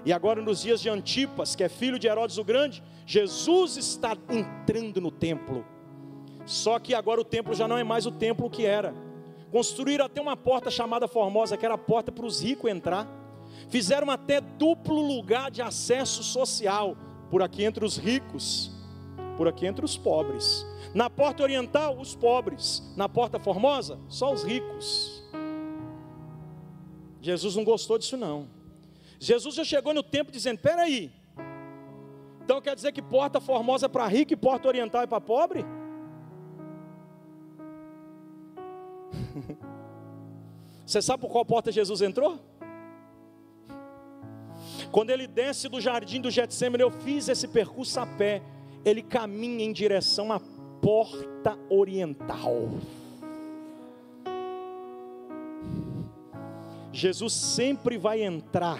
Speaker 1: E agora nos dias de Antipas, que é filho de Herodes o Grande, Jesus está entrando no templo. Só que agora o templo já não é mais o templo que era. Construíram até uma porta chamada Formosa, que era a porta para os ricos entrar. Fizeram até duplo lugar de acesso social, por aqui entre os ricos, por aqui entre os pobres. Na porta oriental, os pobres. Na porta Formosa, só os ricos. Jesus não gostou disso não. Jesus já chegou no templo dizendo: espera aí, então quer dizer que porta Formosa é para rico e porta oriental é para pobre? Você sabe por qual porta Jesus entrou? Quando ele desce do jardim do Getsêmani, eu fiz esse percurso a pé, ele caminha em direção à porta oriental. Jesus sempre vai entrar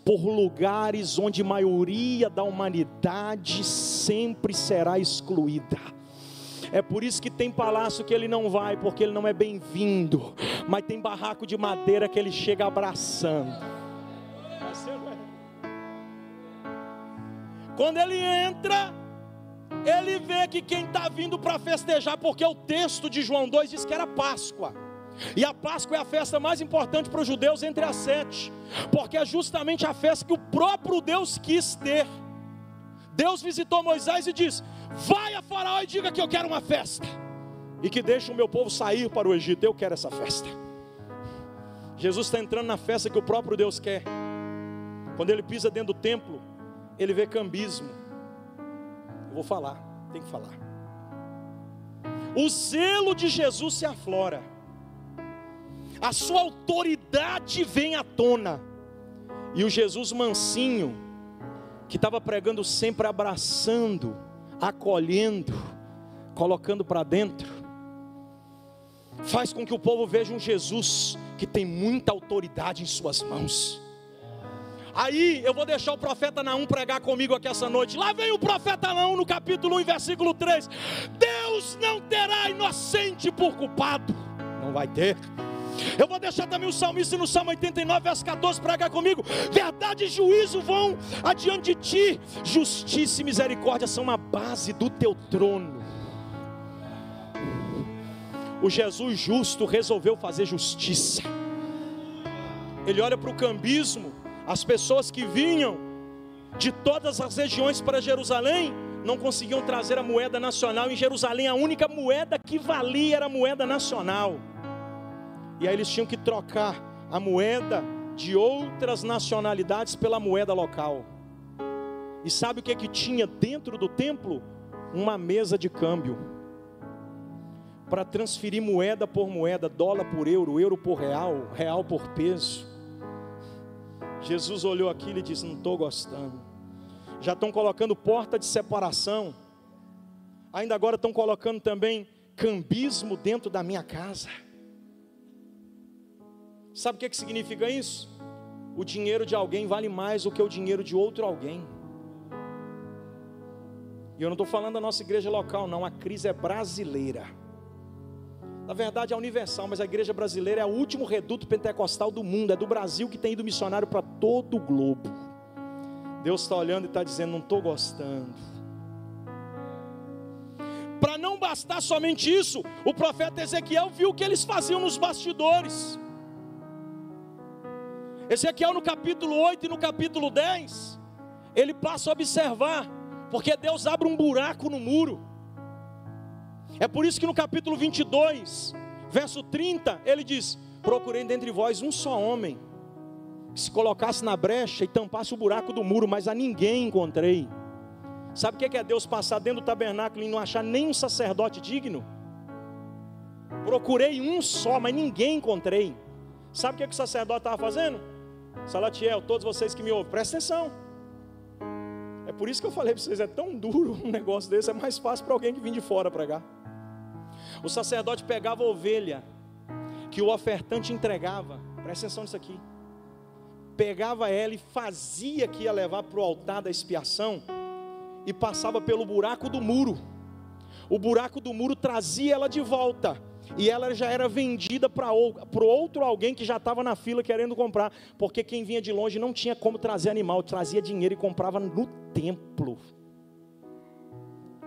Speaker 1: por lugares onde a maioria da humanidade sempre será excluída. É por isso que tem palácio que ele não vai, porque ele não é bem-vindo. Mas tem barraco de madeira que ele chega abraçando. Quando ele entra, ele vê que quem está vindo para festejar, porque o texto de João 2 diz que era Páscoa. E a Páscoa é a festa mais importante para os judeus entre as 7, porque é justamente a festa que o próprio Deus quis ter. Deus visitou Moisés e disse: vai a Faraó e diga que eu quero uma festa, e que deixe o meu povo sair para o Egito. Eu quero essa festa. Jesus está entrando na festa que o próprio Deus quer. Quando ele pisa dentro do templo, ele vê cambismo. Eu vou falar, tem que falar. O zelo de Jesus se aflora, a sua autoridade vem à tona. E o Jesus mansinho, que estava pregando sempre abraçando, acolhendo, colocando para dentro, faz com que o povo veja um Jesus que tem muita autoridade em suas mãos. Aí eu vou deixar o profeta Naum pregar comigo aqui essa noite. Lá vem o profeta Naum no capítulo 1, versículo 3. Deus não terá inocente por culpado. Não vai ter. Eu vou deixar também o salmista no Salmo 89, verso 14, pregar comigo. Verdade e juízo vão adiante de ti, justiça e misericórdia são a base do teu trono. O Jesus justo resolveu fazer justiça. Ele olha para o cambismo. As pessoas que vinham de todas as regiões para Jerusalém não conseguiam trazer a moeda nacional. Em Jerusalém a única moeda que valia era a moeda nacional. E aí eles tinham que trocar a moeda de outras nacionalidades pela moeda local. E sabe o que tinha dentro do templo? Uma mesa de câmbio, para transferir moeda por moeda, dólar por euro, euro por real, real por peso. Jesus olhou aquilo e disse: não estou gostando. Já estão colocando porta de separação. Ainda agora estão colocando também cambismo dentro da minha casa. Sabe o que significa isso? O dinheiro de alguém vale mais do que o dinheiro de outro alguém. E eu não estou falando da nossa igreja local, não. A crise é brasileira. Na verdade é universal, mas a igreja brasileira é o último reduto pentecostal do mundo. É do Brasil que tem ido missionário para todo o globo. Deus está olhando e está dizendo: não estou gostando. Para não bastar somente isso, o profeta Ezequiel viu o que eles faziam nos bastidores. Ezequiel no capítulo 8 e no capítulo 10, ele passa a observar, porque Deus abre um buraco no muro. É por isso que no capítulo 22, verso 30, ele diz: procurei dentre vós um só homem, que se colocasse na brecha e tampasse o buraco do muro, mas a ninguém encontrei. Sabe o que é Deus passar dentro do tabernáculo e não achar nenhum sacerdote digno? Procurei um só, mas ninguém encontrei. Sabe o que o sacerdote estava fazendo? Salatiel, todos vocês que me ouvem, presta atenção. É por isso que eu falei para vocês, é tão duro um negócio desse, é mais fácil para alguém que vem de fora pregar. O sacerdote pegava a ovelha que o ofertante entregava, presta atenção nisso aqui, pegava ela e fazia que ia levar para o altar da expiação, e passava pelo buraco do muro. O buraco do muro trazia ela de volta, e ela já era vendida para outro alguém que já estava na fila querendo comprar, porque quem vinha de longe não tinha como trazer animal, trazia dinheiro e comprava no templo.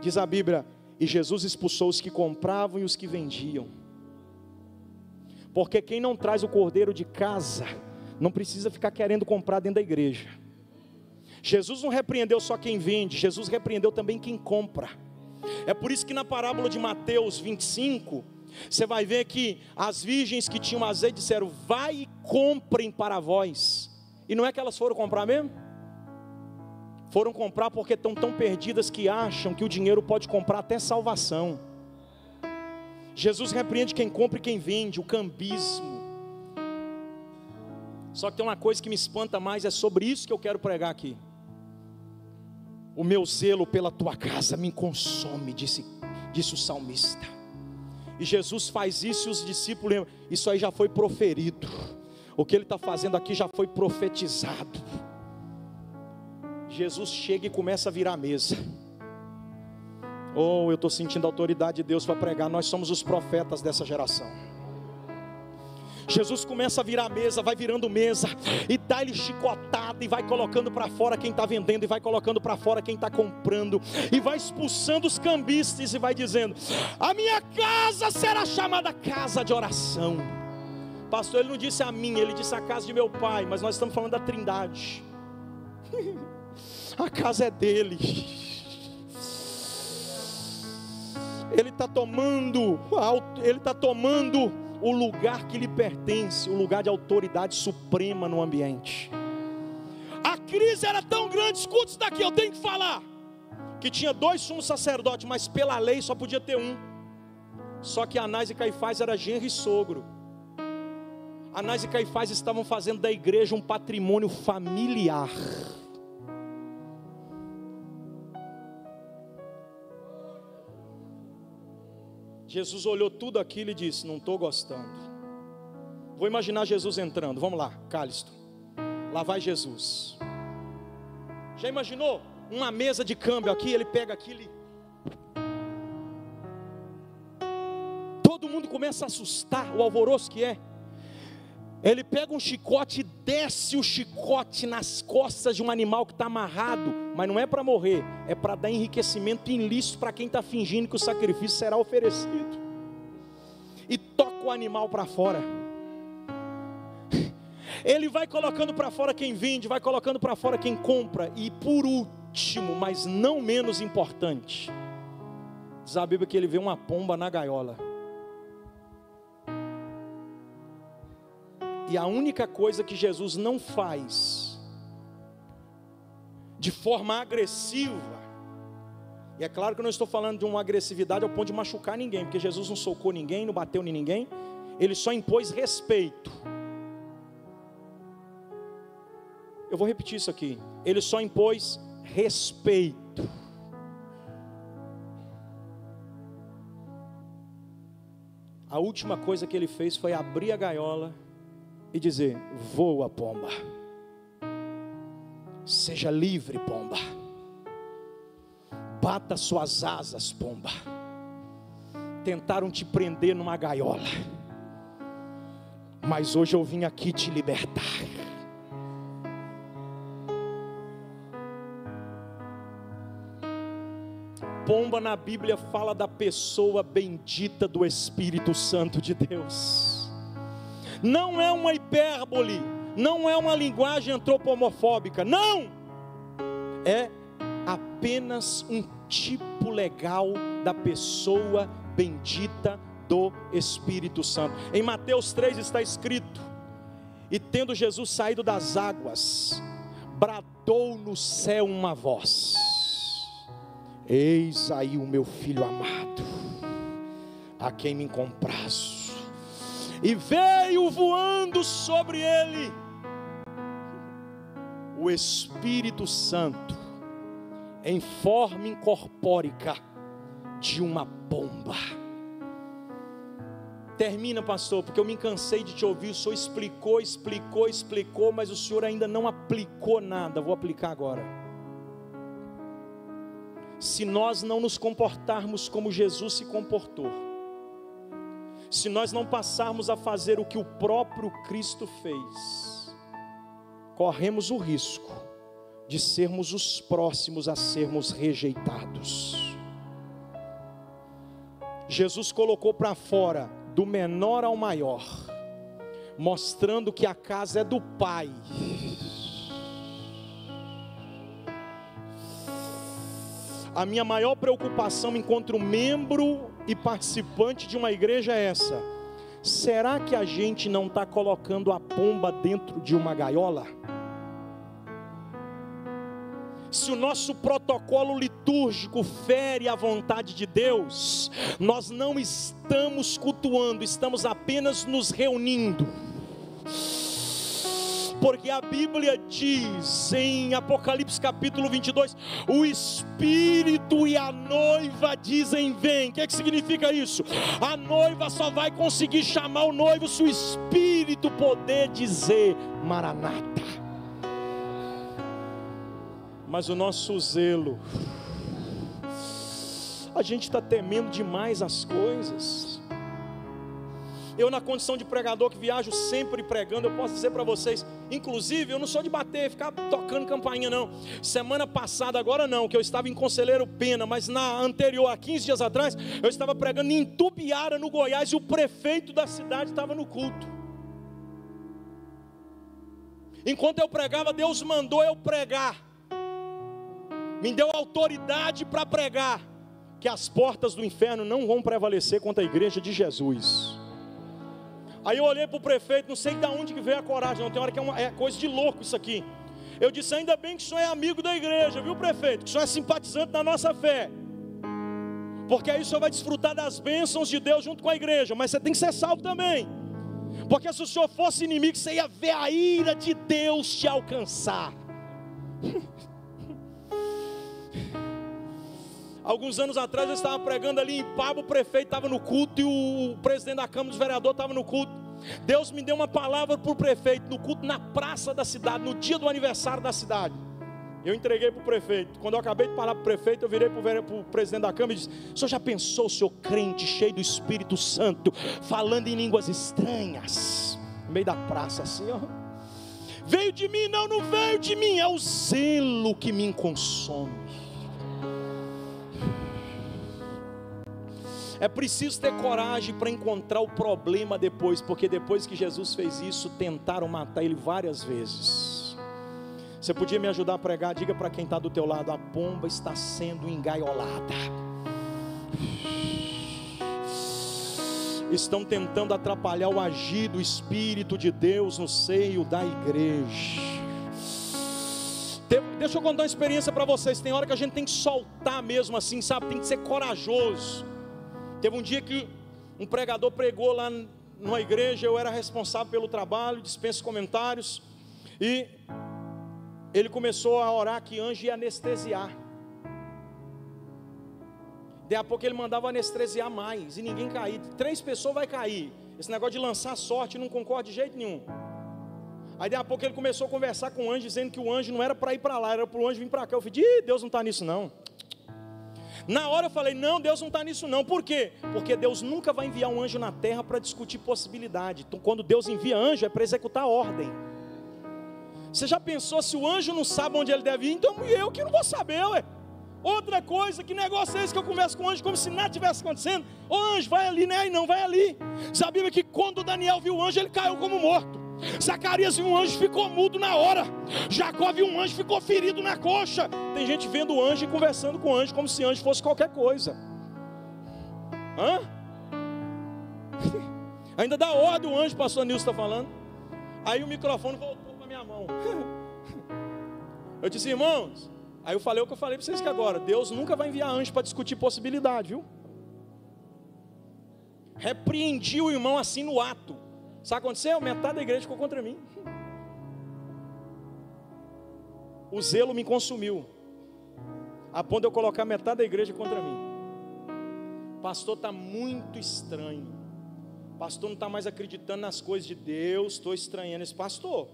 Speaker 1: Diz a Bíblia: e Jesus expulsou os que compravam e os que vendiam, porque quem não traz o cordeiro de casa, não precisa ficar querendo comprar dentro da igreja. Jesus não repreendeu só quem vende, Jesus repreendeu também quem compra. É por isso que na parábola de Mateus 25, você vai ver que as virgens que tinham azeite disseram: vai e comprem para vós. E não é que elas foram comprar mesmo? Foram comprar porque estão tão perdidas que acham que o dinheiro pode comprar até salvação. Jesus repreende quem compra e quem vende, o cambismo. Só que tem uma coisa que me espanta mais, é sobre isso que eu quero pregar aqui. O meu zelo pela tua casa me consome, disse o salmista. E Jesus faz isso e os discípulos lembram: isso aí já foi proferido. O que ele está fazendo aqui já foi profetizado. Jesus chega e começa a virar a mesa. Oh, eu estou sentindo a autoridade de Deus para pregar. Nós somos os profetas dessa geração. Jesus começa a virar a mesa, vai virando mesa, e dá-lhe chicotada, e vai colocando para fora quem está vendendo, e vai colocando para fora quem está comprando, e vai expulsando os cambistas, e vai dizendo: a minha casa será chamada casa de oração. Pastor, ele não disse a minha, ele disse a casa de meu pai, mas nós estamos falando da Trindade. A casa é dele. Ele está tomando o lugar que lhe pertence, o lugar de autoridade suprema no ambiente. A crise era tão grande, escuta isso daqui, eu tenho que falar, que tinha 2 sumos sacerdotes, mas pela lei só podia ter um. Só que Anás e Caifás era genro e sogro. Anás e Caifás estavam fazendo da igreja um patrimônio familiar. Jesus olhou tudo aquilo e disse: não estou gostando. Vou imaginar Jesus entrando, vamos lá, Cálisto. Lá vai Jesus. Já imaginou? Uma mesa de câmbio aqui, ele pega aquilo e... todo mundo começa a assustar, o alvoroço que é. Ele pega um chicote e desce o chicote nas costas de um animal que está amarrado, mas não é para morrer, é para dar enriquecimento ilícito para quem está fingindo que o sacrifício será oferecido. E toca o animal para fora. Ele vai colocando para fora quem vende, vai colocando para fora quem compra. E por último, mas não menos importante, diz a Bíblia que ele vê uma pomba na gaiola. E a única coisa que Jesus não faz de forma agressiva, e é claro que eu não estou falando de uma agressividade ao ponto de machucar ninguém, porque Jesus não socou ninguém, não bateu em ninguém, ele só impôs respeito. Eu vou repetir isso aqui, ele só impôs respeito. última coisa que ele fez foi abrir a gaiola e dizer: voa, pomba, seja livre, pomba, bata suas asas, pomba. Tentaram te prender numa gaiola, mas hoje eu vim aqui te libertar. Pomba na Bíblia fala da pessoa bendita do Espírito Santo de Deus. Não é uma hipérbole, não é uma linguagem antropomorfóbica, não, é apenas um tipo legal da pessoa bendita do Espírito Santo. Em Mateus 3 está escrito: e tendo Jesus saído das águas, bradou no céu uma voz: eis aí o meu filho amado, a quem me comprazo. E veio voando sobre ele o Espírito Santo, em forma incorpórica de uma pomba. Termina, pastor, porque eu me cansei de te ouvir. O senhor explicou, mas o senhor ainda não aplicou nada. Vou aplicar agora. Se nós não nos comportarmos como Jesus se comportou, se nós não passarmos a fazer o que o próprio Cristo fez, corremos o risco de sermos os próximos a sermos rejeitados. Jesus colocou para fora, do menor ao maior, mostrando que a casa é do Pai. A minha maior preocupação enquanto membro e participante de uma igreja é essa: será que a gente não está colocando a pomba dentro de uma gaiola? Se o nosso protocolo litúrgico fere a vontade de Deus, nós não estamos cultuando, estamos apenas nos reunindo. Porque a Bíblia diz em Apocalipse capítulo 22, o Espírito e a noiva dizem vem. O que significa isso? A noiva só vai conseguir chamar o noivo se o Espírito poder dizer Maranata. Mas o nosso zelo, a gente está temendo demais as coisas. Eu, na condição de pregador que viajo sempre pregando, eu posso dizer para vocês, inclusive eu não sou de bater, ficar tocando campainha não. Semana passada, agora não, que eu estava em Conselheiro Pena, mas na anterior, há 15 dias atrás, eu estava pregando em Tubiara, no Goiás, e o prefeito da cidade estava no culto. Enquanto eu pregava, Deus mandou eu pregar, me deu autoridade para pregar, que as portas do inferno não vão prevalecer contra a igreja de Jesus. Aí eu olhei para o prefeito, não sei de onde que veio a coragem, não tem hora que é coisa de louco isso aqui. Eu disse: ainda bem que o senhor é amigo da igreja, viu, prefeito? Que o senhor é simpatizante da nossa fé, porque aí o senhor vai desfrutar das bênçãos de Deus junto com a igreja. Mas você tem que ser salvo também, porque se o senhor fosse inimigo, você ia ver a ira de Deus te alcançar. Alguns anos atrás eu estava pregando ali em Pabo, o prefeito estava no culto e o presidente da Câmara dos Vereadores estava no culto. Deus me deu uma palavra para o prefeito no culto na praça da cidade, no dia do aniversário da cidade. Eu entreguei para o prefeito. Quando eu acabei de falar para o prefeito, eu virei para o presidente da Câmara e disse: o senhor já pensou, senhor crente, cheio do Espírito Santo, falando em línguas estranhas, no meio da praça assim, ó. Veio de mim? Não, não veio de mim, é o zelo que me consome. É preciso ter coragem para encontrar o problema depois, porque depois que Jesus fez isso, tentaram matar ele várias vezes. Você podia me ajudar a pregar? Diga para quem está do teu lado: a pomba está sendo engaiolada. Estão tentando atrapalhar o agir do Espírito de Deus no seio da igreja. Deixa eu contar uma experiência para vocês. Tem hora que a gente tem que soltar mesmo assim, sabe? Tem que ser corajoso. Teve um dia que um pregador pregou lá numa igreja, eu era responsável pelo trabalho, dispenso comentários, e ele começou a orar que anjo ia anestesiar. Daí a pouco ele mandava anestesiar mais, e ninguém caía. 3 pessoas vai cair. Esse negócio de lançar sorte, não concordo de jeito nenhum. Aí daí a pouco ele começou a conversar com o anjo, dizendo que o anjo não era para ir para lá, era para o anjo vir para cá. Eu falei, Deus não está nisso não. Na hora eu falei, não, Deus não está nisso não. Por quê? Porque Deus nunca vai enviar um anjo na terra para discutir possibilidade. Então quando Deus envia anjo, é para executar a ordem. Você já pensou, se o anjo não sabe onde ele deve ir, então eu que não vou saber, ué. Outra coisa, que negócio é esse que eu converso com o anjo como se nada tivesse acontecendo? Ô anjo, vai ali, né? E não, vai ali. Diz a Bíblia que quando Daniel viu o anjo, ele caiu como morto. Zacarias viu um anjo, ficou mudo na hora. Jacó viu um anjo, ficou ferido na coxa. Tem gente vendo o anjo e conversando com o anjo como se anjo fosse qualquer coisa. Hã? Ainda dá ordem o anjo, pastor Nilson está falando. Aí o microfone voltou para minha mão. Eu disse, irmãos, aí eu falei o que eu falei para vocês que agora, Deus nunca vai enviar anjo para discutir possibilidade, viu? Repreendi o irmão assim no ato. Sabe o que aconteceu? Metade da igreja ficou contra mim. O zelo me consumiu, a ponto de eu colocar metade da igreja contra mim. Pastor, está muito estranho. Pastor não está mais acreditando nas coisas de Deus. Estou estranhando esse pastor.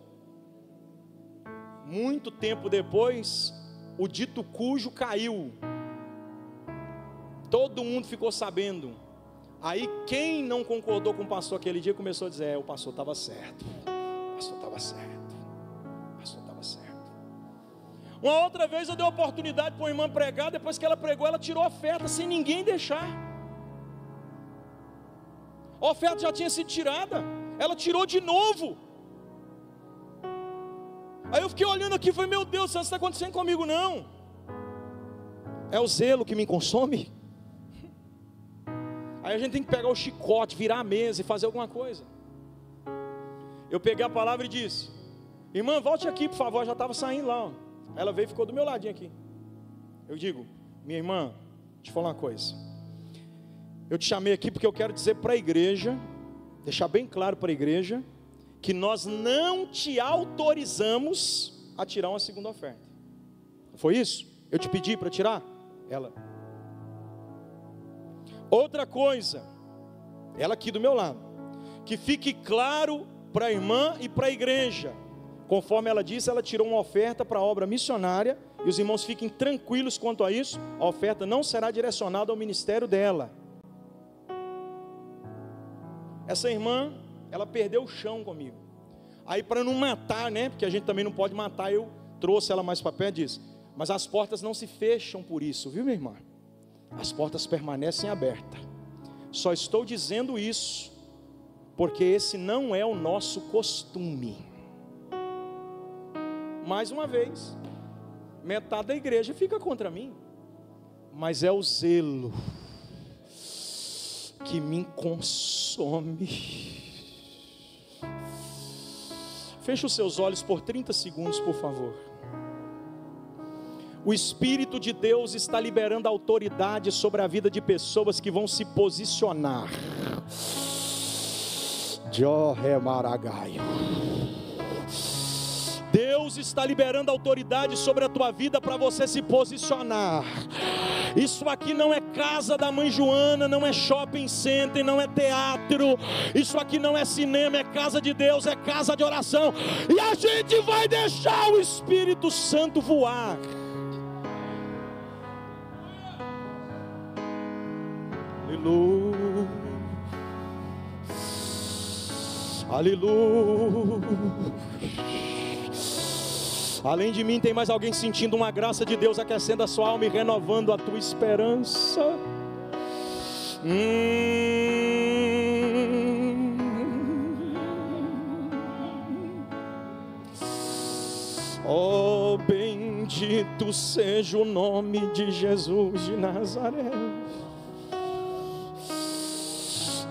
Speaker 1: Muito tempo depois, o dito cujo caiu. Todo mundo ficou sabendo. Aí quem não concordou com o pastor aquele dia começou a dizer, o pastor estava certo. O pastor estava certo. O pastor estava certo. Uma outra vez eu dei a oportunidade para uma irmã pregar. Depois que ela pregou, ela tirou a oferta sem ninguém deixar. A oferta já tinha sido tirada. Ela tirou de novo. Aí eu fiquei olhando aqui e falei, meu Deus, isso está acontecendo comigo não. É o zelo que me consome. Aí a gente tem que pegar o chicote, virar a mesa e fazer alguma coisa. Eu peguei a palavra e disse, irmã, volte aqui por favor, já estava saindo lá. Ó. Ela veio e ficou do meu ladinho aqui. Eu digo, minha irmã, deixa eu falar uma coisa. Eu te chamei aqui porque eu quero dizer para a igreja, deixar bem claro para a igreja, que nós não te autorizamos a tirar uma segunda oferta. Foi isso? Eu te pedi para tirar? Ela. Outra coisa, ela aqui do meu lado, que fique claro para a irmã e para a igreja, conforme ela disse, ela tirou uma oferta para a obra missionária, e os irmãos fiquem tranquilos quanto a isso, a oferta não será direcionada ao ministério dela. Essa irmã, ela perdeu o chão comigo, aí para não matar, né, porque a gente também não pode matar, eu trouxe ela mais para perto e disse, mas as portas não se fecham por isso, viu minha irmã? As portas permanecem abertas. Só estou dizendo isso porque esse não é o nosso costume. Mais uma vez, metade da igreja fica contra mim, mas é o zelo que me consome. Feche os seus olhos por 30 segundos, por favor. O Espírito de Deus está liberando autoridade sobre a vida de pessoas que vão se posicionar. Deus está liberando autoridade sobre a tua vida para você se posicionar. Isso aqui não é casa da mãe Joana, não é shopping center, não é teatro. Isso aqui não é cinema, é casa de Deus, é casa de oração. E a gente vai deixar o Espírito Santo voar. Aleluia, aleluia. Além de mim tem mais alguém sentindo uma graça de Deus aquecendo a sua alma e renovando a tua esperança? Oh, bendito seja o nome de Jesus de Nazaré.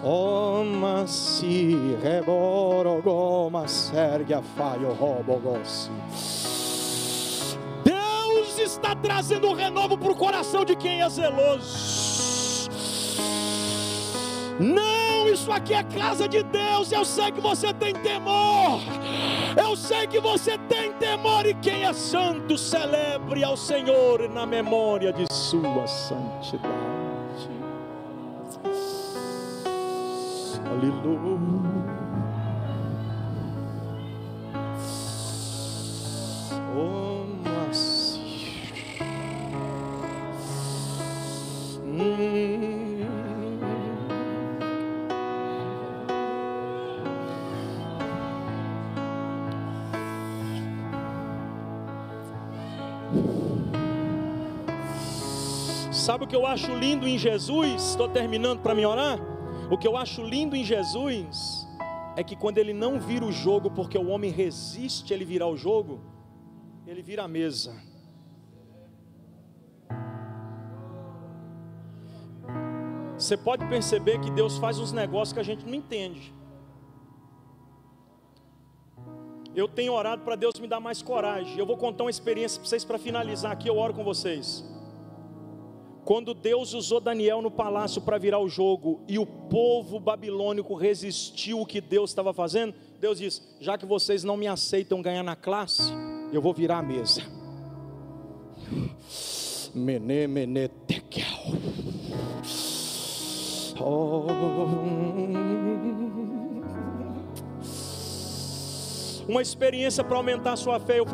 Speaker 1: Oh, masi reborogoma serga faio robogossi. Deus está trazendo um renovo para o coração de quem é zeloso. Não, isso aqui é casa de Deus. Eu sei que você tem temor. Eu sei que você tem temor. E quem é santo, celebre ao Senhor na memória de sua santidade. Aleluia. Oh, nossa. Sabe o que eu acho lindo em Jesus? Estou terminando para me orar. O que eu acho lindo em Jesus é que quando ele não vira o jogo, porque o homem resiste a ele virar o jogo, ele vira a mesa. Você pode perceber que Deus faz uns negócios que a gente não entende. Eu tenho orado para Deus me dar mais coragem. Eu vou contar uma experiência para vocês para finalizar aqui. Eu oro com vocês. Quando Deus usou Daniel no palácio para virar o jogo e o povo babilônico resistiu o que Deus estava fazendo, Deus disse: já que vocês não me aceitam ganhar na classe, eu vou virar a mesa. Mene, mene, tekel. Uma experiência para aumentar a sua fé. Eu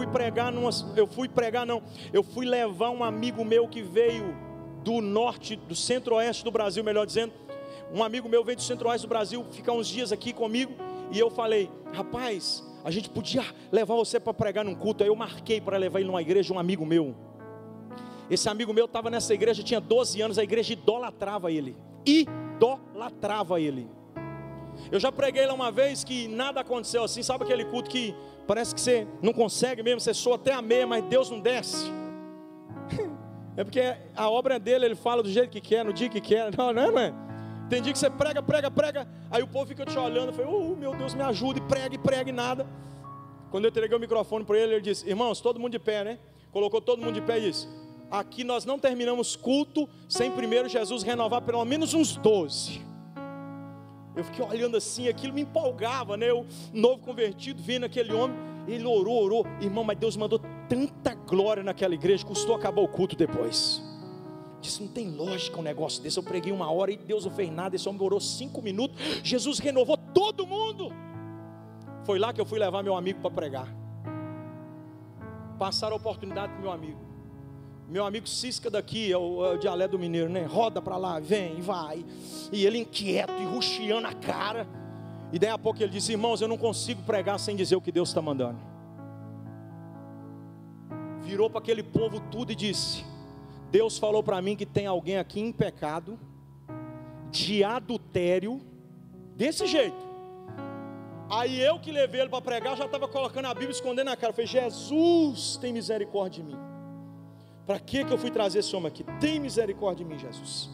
Speaker 1: fui levar um amigo meu que veio do norte, do centro-oeste do Brasil, melhor dizendo. Um amigo meu veio do centro-oeste do Brasil ficar uns dias aqui comigo. E eu falei: rapaz, a gente podia levar você para pregar num culto. Aí eu marquei para levar ele numa igreja, um amigo meu. Esse amigo meu estava nessa igreja, tinha 12 anos. A igreja idolatrava ele. Eu já preguei lá uma vez que nada aconteceu assim. Sabe aquele culto que parece que você não consegue mesmo, você soa até a meia, mas Deus não desce? É porque a obra é dele, ele fala do jeito que quer, no dia que quer. Não é? Tem dia que você prega, aí o povo fica te olhando. Eu falei: meu Deus, me ajuda, e prega e nada. Quando eu entreguei o microfone para ele, ele disse: irmãos, todo mundo de pé, né? Colocou todo mundo de pé e disse: aqui nós não terminamos culto sem primeiro Jesus renovar pelo menos uns 12. Eu fiquei olhando assim, aquilo me empolgava, né? Eu, novo convertido, vendo aquele homem. Ele orou, irmão, mas Deus mandou tanta glória naquela igreja, custou acabar o culto depois. Disse: não tem lógica um negócio desse. Eu preguei 1 hora e Deus não fez nada. Esse homem orou 5 minutos, Jesus renovou todo mundo. Foi lá que eu fui levar meu amigo para pregar. Passaram a oportunidade para meu amigo cisca daqui, é o dialeto do mineiro, né? Roda para lá, vem e vai. E ele inquieto e ruxiando a cara. E daí a pouco ele disse: irmãos, eu não consigo pregar sem dizer o que Deus está mandando. Virou para aquele povo tudo e disse: Deus falou para mim que tem alguém aqui em pecado, de adultério, desse jeito. Aí eu que levei ele para pregar, já estava colocando a Bíblia, escondendo na cara. Eu falei: Jesus, tem misericórdia de mim. Para que eu fui trazer esse homem aqui? Tem misericórdia de mim, Jesus.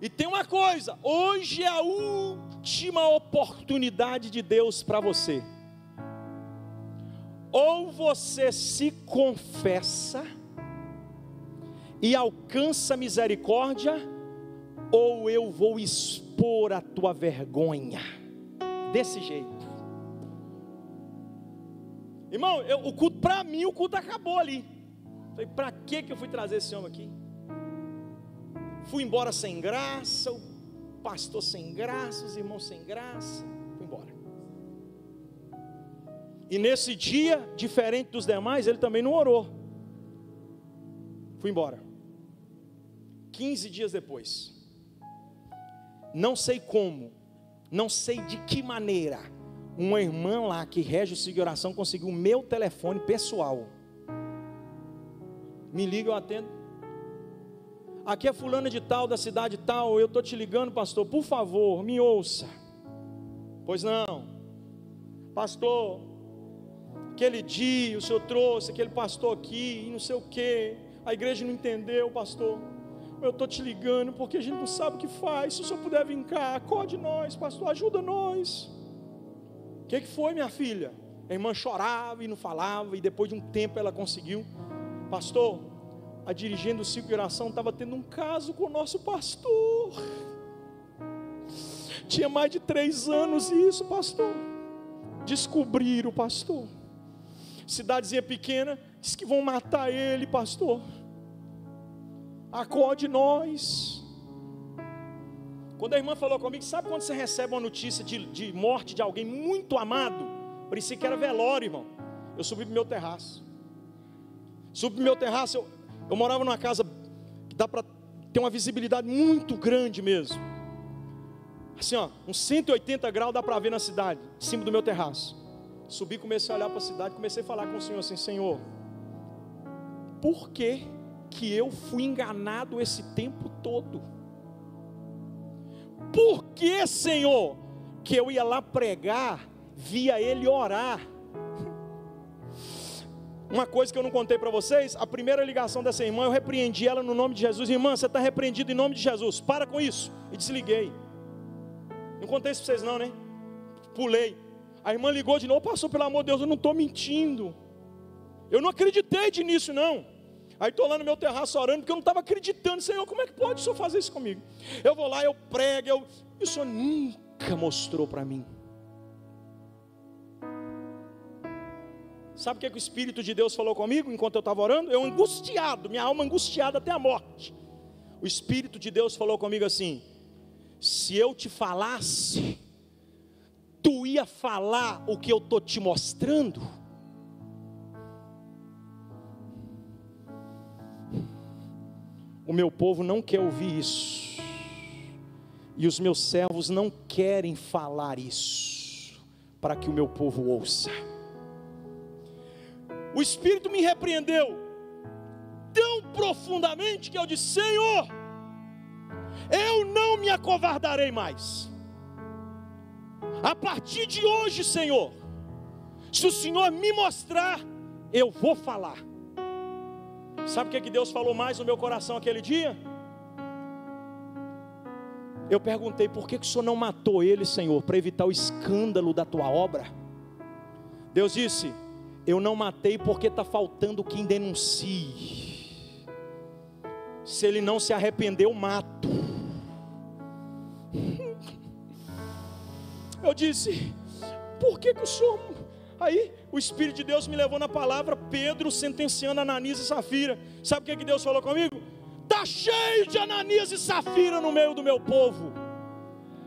Speaker 1: E tem uma coisa: hoje é a última oportunidade de Deus para você. Ou você se confessa e alcança misericórdia, ou eu vou expor a tua vergonha. Desse jeito. Irmão, o culto, para mim, o culto acabou ali. Falei: para que eu fui trazer esse homem aqui? Fui embora sem graça, o pastor sem graça, os irmãos sem graça. Fui embora. E nesse dia, diferente dos demais, ele também não orou. Fui embora. 15 dias depois, não sei como, não sei de que maneira, uma irmã lá que rege o Ciclo de Oração conseguiu o meu telefone pessoal. Me liga, eu atendo. Aqui é fulana de tal, da cidade tal, eu estou te ligando, pastor, por favor, me ouça. Pois não, pastor, aquele dia o senhor trouxe aquele pastor aqui, e não sei o que, a igreja não entendeu, pastor. Eu estou te ligando porque a gente não sabe o que faz. Se o senhor puder vir cá, acorde nós, pastor, ajuda nós. O que foi, minha filha? A irmã chorava e não falava, e depois de um tempo ela conseguiu. Pastor, a dirigente do Ciclo de Oração estava tendo um caso com o nosso pastor. Tinha mais de 3 anos isso, pastor. Descobriram, pastor. Cidadezinha pequena, diz que vão matar ele, pastor. Acorde nós. Quando a irmã falou comigo, sabe quando você recebe uma notícia de morte de alguém muito amado? Parecia que era velório, irmão. Eu subi para o meu terraço. Eu morava numa casa que dá para ter uma visibilidade muito grande mesmo. Assim, ó, uns 180 graus dá para ver na cidade, em cima do meu terraço. Subi, comecei a olhar para a cidade, comecei a falar com o Senhor assim: Senhor, por que eu fui enganado esse tempo todo? Por que, Senhor, que eu ia lá pregar, via ele orar? Uma coisa que eu não contei para vocês, a primeira ligação dessa irmã, eu repreendi ela no nome de Jesus. Irmã, você está repreendido em nome de Jesus, para com isso. E desliguei. Não contei isso para vocês não, né? Pulei. A irmã ligou de novo, passou, pelo amor de Deus, eu não estou mentindo. Eu não acreditei nisso não. Aí estou lá no meu terraço orando, porque eu não estava acreditando. Senhor, como é que pode o Senhor fazer isso comigo? Eu vou lá, eu prego, e o Senhor nunca mostrou para mim. Sabe o que o Espírito de Deus falou comigo enquanto eu estava orando? Eu angustiado, minha alma angustiada até a morte. O Espírito de Deus falou comigo assim: se eu te falasse, tu ia falar o que eu estou te mostrando? O meu povo não quer ouvir isso, e os meus servos não querem falar isso, para que o meu povo ouça. O Espírito me repreendeu tão profundamente que eu disse: Senhor, eu não me acovardarei mais. A partir de hoje, Senhor, se o Senhor me mostrar, eu vou falar. Sabe o que Deus falou mais no meu coração aquele dia? Eu perguntei: por que o Senhor não matou ele, Senhor, para evitar o escândalo da tua obra? Deus disse: eu não matei porque está faltando quem denuncie. Se ele não se arrependeu, mato. Eu disse: por que o Senhor... Aí o Espírito de Deus me levou na palavra Pedro sentenciando Ananias e Safira. Sabe o que Deus falou comigo? Está cheio de Ananias e Safira no meio do meu povo.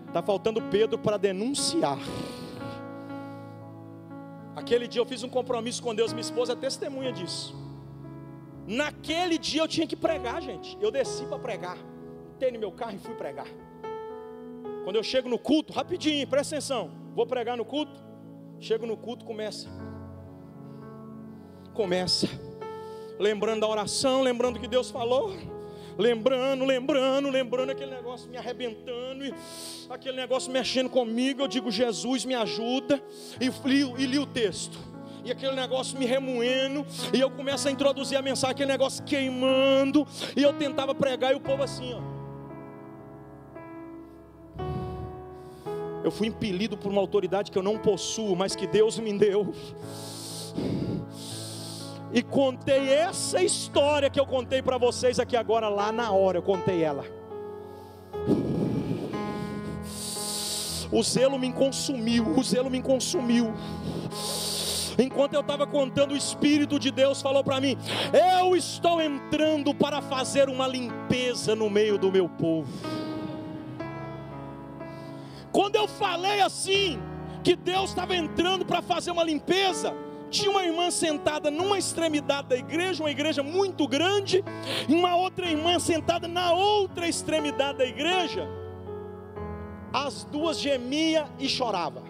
Speaker 1: Está faltando Pedro para denunciar. Aquele dia eu fiz um compromisso com Deus, minha esposa é testemunha disso. Naquele dia eu tinha que pregar, gente. Eu desci para pregar, entrei no meu carro e fui pregar. Quando eu chego no culto, rapidinho, presta atenção, vou pregar no culto. Chego no culto, começa, lembrando da oração, lembrando que Deus falou, lembrando aquele negócio me arrebentando, e aquele negócio mexendo comigo. Eu digo: Jesus, me ajuda, e li o texto, e aquele negócio me remoendo, e eu começo a introduzir a mensagem, aquele negócio queimando, e eu tentava pregar, e o povo assim, ó. Eu fui impelido por uma autoridade que eu não possuo, mas que Deus me deu. E contei essa história que eu contei para vocês aqui agora, lá na hora eu contei ela. O zelo me consumiu. Enquanto eu estava contando, o Espírito de Deus falou para mim: eu estou entrando para fazer uma limpeza no meio do meu povo. Quando eu falei assim, que Deus estava entrando para fazer uma limpeza, tinha uma irmã sentada numa extremidade da igreja, uma igreja muito grande, e uma outra irmã sentada na outra extremidade da igreja. As duas gemiam e choravam.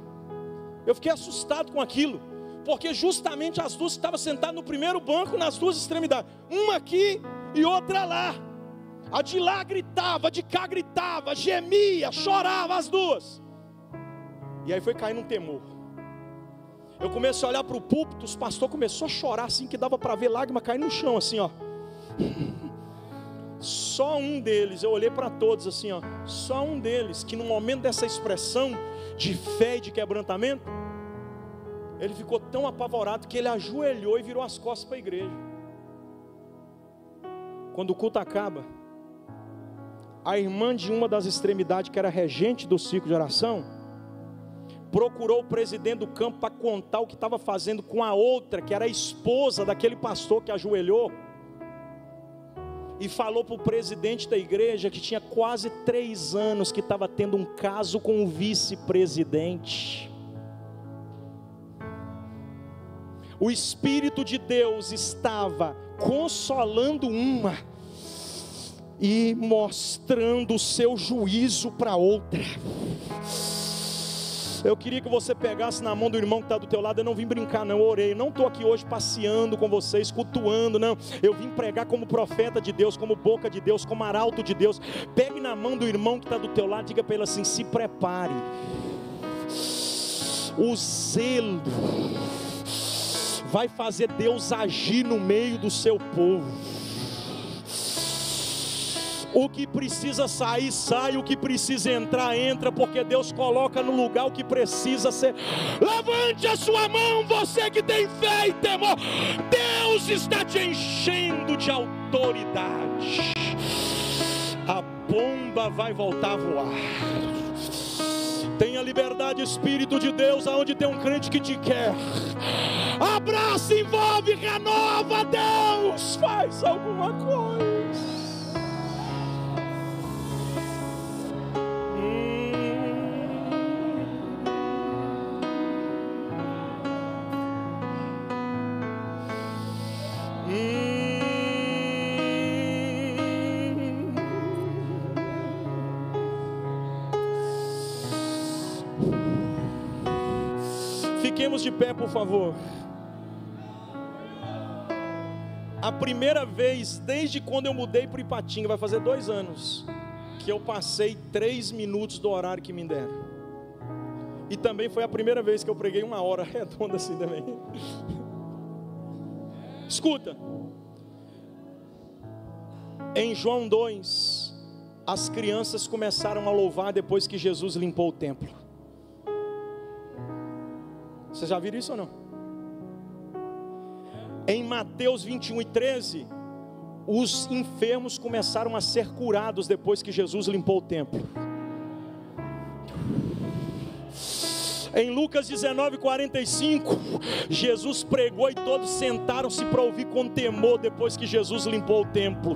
Speaker 1: Eu fiquei assustado com aquilo, porque justamente as duas estavam sentadas no primeiro banco, nas duas extremidades, uma aqui e outra lá. A de lá gritava, a de cá gritava, gemia, chorava, as duas. E aí foi caindo um temor. Eu comecei a olhar para o púlpito, os pastores começaram a chorar assim, que dava para ver lágrima caindo no chão assim, ó. Só um deles, eu olhei para todos assim, ó. Só um deles, que no momento dessa expressão de fé e de quebrantamento, ele ficou tão apavorado que ele ajoelhou e virou as costas para a igreja. Quando o culto acaba, a irmã de uma das extremidades, que era regente do ciclo de oração, procurou o presidente do campo para contar o que estava fazendo com a outra, que era a esposa daquele pastor que ajoelhou. e falou para o presidente da igreja, que tinha quase 3 anos, que estava tendo um caso com o vice-presidente. O Espírito de Deus estava consolando uma e mostrando o seu juízo para outra. Eu queria que você pegasse na mão do irmão que está do teu lado. Eu não vim brincar não, eu orei. Eu não estou aqui hoje passeando com vocês, cultuando, não. Eu vim pregar como profeta de Deus, como boca de Deus, como arauto de Deus. Pegue na mão do irmão que está do teu lado, diga para ele assim: se prepare. O zelo vai fazer Deus agir no meio do seu povo. O que precisa sair, sai. O que precisa entrar, entra. Porque Deus coloca no lugar o que precisa ser. Levante a sua mão, você que tem fé e temor. Deus está te enchendo de autoridade. A bomba vai voltar a voar. Tenha liberdade, Espírito de Deus. Aonde tem um crente que te quer, abraça, envolve, renova. Deus faz alguma coisa. Fiquemos de pé, por favor. A primeira vez, desde quando eu mudei para Ipatinga, vai fazer 2 anos, que eu passei 3 minutos do horário que me deram. E também foi a primeira vez que eu preguei 1 hora redonda assim também. Escuta. Em João 2, as crianças começaram a louvar depois que Jesus limpou o templo. Vocês já viram isso ou não? Em Mateus 21:13, os enfermos começaram a ser curados depois que Jesus limpou o templo. Em Lucas 19:45, Jesus pregou e todos sentaram-se para ouvir com temor depois que Jesus limpou o templo.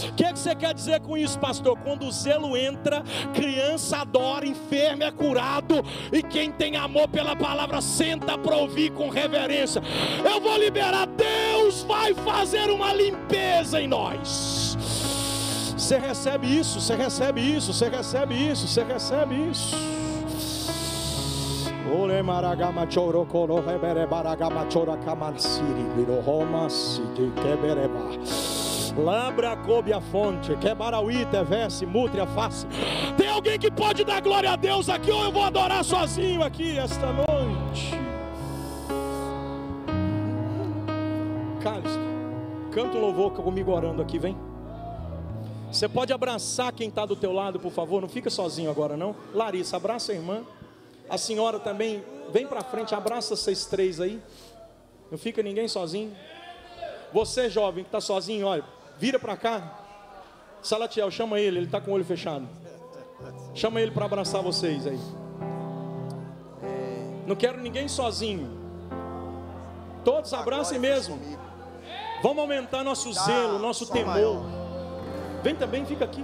Speaker 1: O que você quer dizer com isso, pastor? Quando o zelo entra, criança adora, enfermo é curado, e quem tem amor pela palavra senta para ouvir com reverência. Eu vou liberar, Deus vai fazer uma limpeza em nós. Você recebe isso, você recebe isso, você recebe isso, você recebe isso. Ore maragama choro coro rebere baragama chora kamansiri viro Roma sidi kebereba labra cobe a fonte quebarauí tevesse mutre a face. Tem alguém que pode dar glória a Deus aqui, ou eu vou adorar sozinho aqui esta noite? Carlos, canta um louvor comigo orando aqui, vem. Você pode abraçar quem está do teu lado, por favor, não fica sozinho agora não. Larissa, abraça a irmã. A senhora também, vem para frente, abraça vocês 3 aí. Não fica ninguém sozinho. Você jovem que está sozinho, olha, vira para cá. Salatiel, chama ele está com o olho fechado. Chama ele para abraçar vocês aí. Não quero ninguém sozinho. Todos abracem mesmo. Vamos aumentar nosso zelo, nosso temor. Vem também, fica aqui.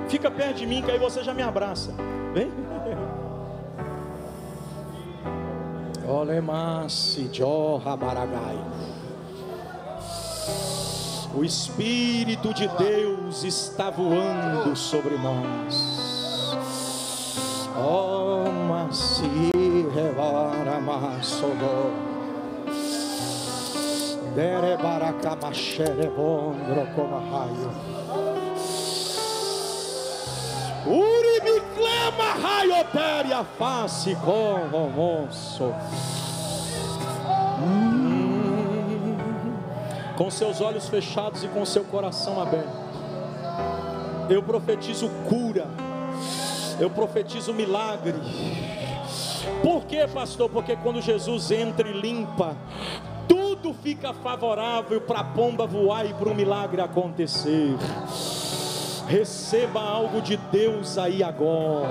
Speaker 1: Fica perto de mim, que aí você já me abraça. Vem. O Espírito de Deus está voando sobre nós. Oh, Masi revara masogo. Dere barakamachere bondro komahayo. Uri clama raio pere a face com o moço. Com seus olhos fechados e com seu coração aberto, eu profetizo cura, eu profetizo milagre. Por quê, pastor? Porque quando Jesus entra e limpa, tudo fica favorável para a pomba voar e para o milagre acontecer. Receba algo de Deus aí agora.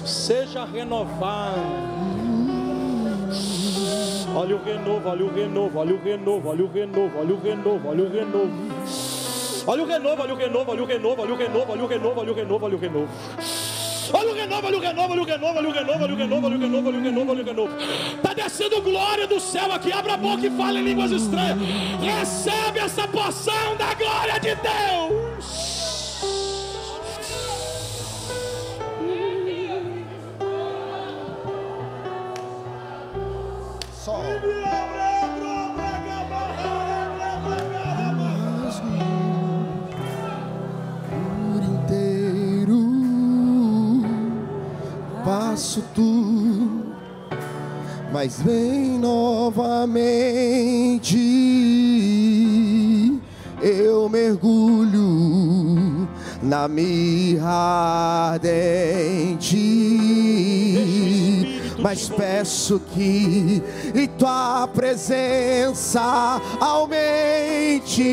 Speaker 1: Seja renovado. Olha o renovo, olha o renovo, olha o renovo, olha o renovo, olha o renovo, olha o renovo. Olha o renovo, olha o renovo, olha o renovo, olha o renovo, olha o renovo, olha o renovo, olha o renovo. Olha o renovo, olha o renovo, olha o renovo, olha o renovo, olha o renovo, olha o renovo, olha o renovo, olha o renovo. Está descendo glória do céu aqui. Abra a boca e fala em línguas estranhas. Recebe essa porção da glória de Deus.
Speaker 3: Faço tudo, mas vem novamente. Eu mergulho na mirra ardente, mas peço que em tua presença aumente.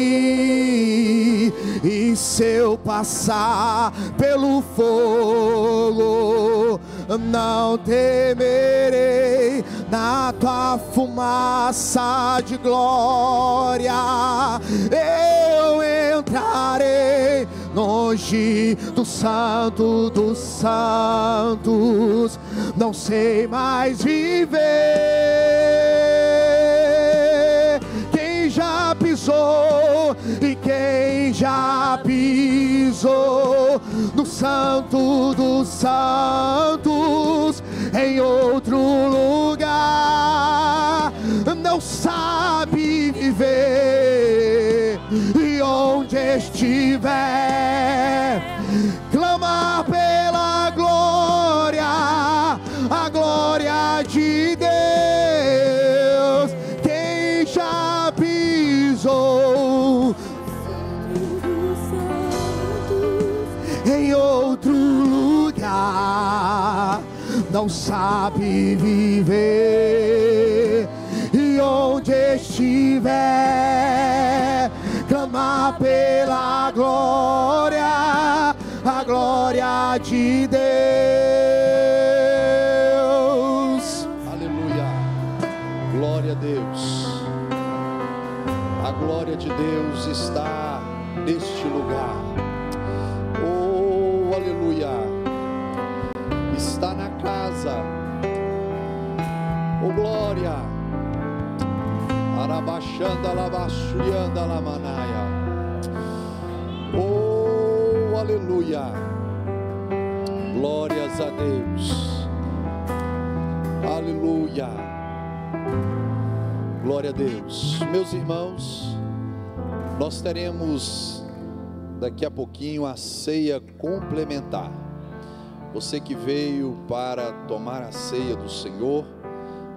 Speaker 3: E se eu passar pelo fogo, não temerei. Na tua fumaça de glória eu entrarei longe do santo dos santos. Não sei mais viver. Quem já pisou e quem já pisou no santo dos santos, em outro lugar, não sabe viver. E onde estiver, clamar pela glória, a glória de Deus. Quem já pisou em outro lugar, não sabe viver. E onde estiver, clamar pela glória, a glória de Deus.
Speaker 5: Aleluia, glória a Deus. A glória de Deus está neste lugar. Oh, aleluia. Está na casa. Oh, glória. Arabachanda labachurianda lamanaia. Oh, aleluia. Glórias a Deus. Aleluia. Glória a Deus. Meus irmãos, nós teremos daqui a pouquinho a ceia complementar. Você que veio para tomar a ceia do Senhor,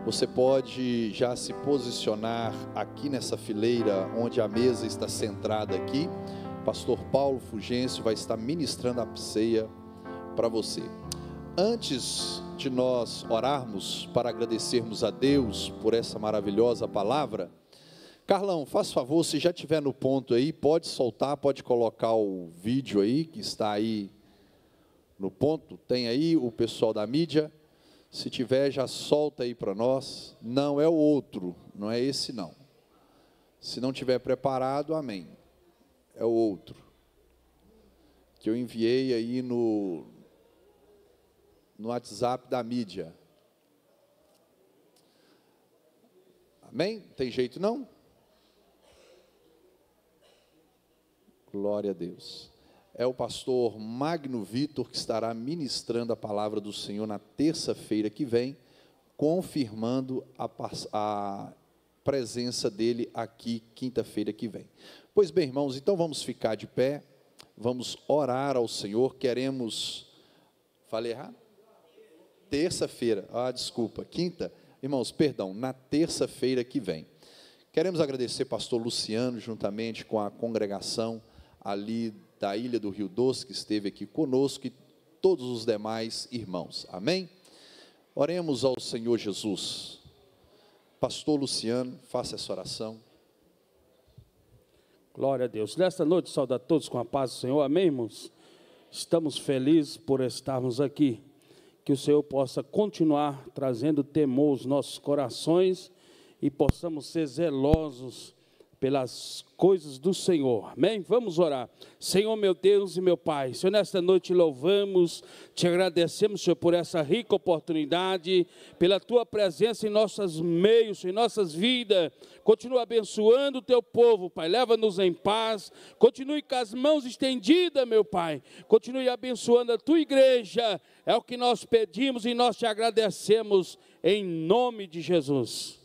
Speaker 5: você pode já se posicionar aqui nessa fileira onde a mesa está centrada aqui. Pastor Paulo Fugêncio vai estar ministrando a ceia para você. Antes de nós orarmos para agradecermos a Deus por essa maravilhosa palavra, Carlão, faz favor, se já estiver no ponto aí, pode soltar, pode colocar o vídeo aí, que está aí no ponto. Tem aí o pessoal da mídia. Se tiver, já solta aí para nós. Não é o outro, não é esse não. Se não tiver preparado, amém. É o outro que eu enviei aí no WhatsApp da mídia. Amém? Tem jeito não? Glória a Deus. É o pastor Magno Vitor que estará ministrando a palavra do Senhor na terça-feira que vem, confirmando a presença dele aqui quinta-feira que vem. Pois bem, irmãos, então vamos ficar de pé, vamos orar ao Senhor. Queremos, falei errado? Terça-feira, desculpa, quinta, irmãos, perdão, na terça-feira que vem. Queremos agradecer pastor Luciano, juntamente com a congregação ali da Ilha do Rio Doce, que esteve aqui conosco, e todos os demais irmãos, amém? Oremos ao Senhor Jesus. Pastor Luciano, faça essa oração.
Speaker 2: Glória a Deus. Nesta noite, saúdo a todos com a paz do Senhor, amém, irmãos? Estamos felizes por estarmos aqui. Que o Senhor possa continuar trazendo temor aos nossos corações e possamos ser zelosos pelas coisas do Senhor, amém? Vamos orar. Senhor, meu Deus e meu Pai, Senhor, nesta noite louvamos, te agradecemos, Senhor, por essa rica oportunidade, pela tua presença em nossos meios, em nossas vidas. Continua abençoando o teu povo, Pai, leva-nos em paz, continue com as mãos estendidas, meu Pai, continue abençoando a tua igreja, é o que nós pedimos e nós te agradecemos, em nome de Jesus.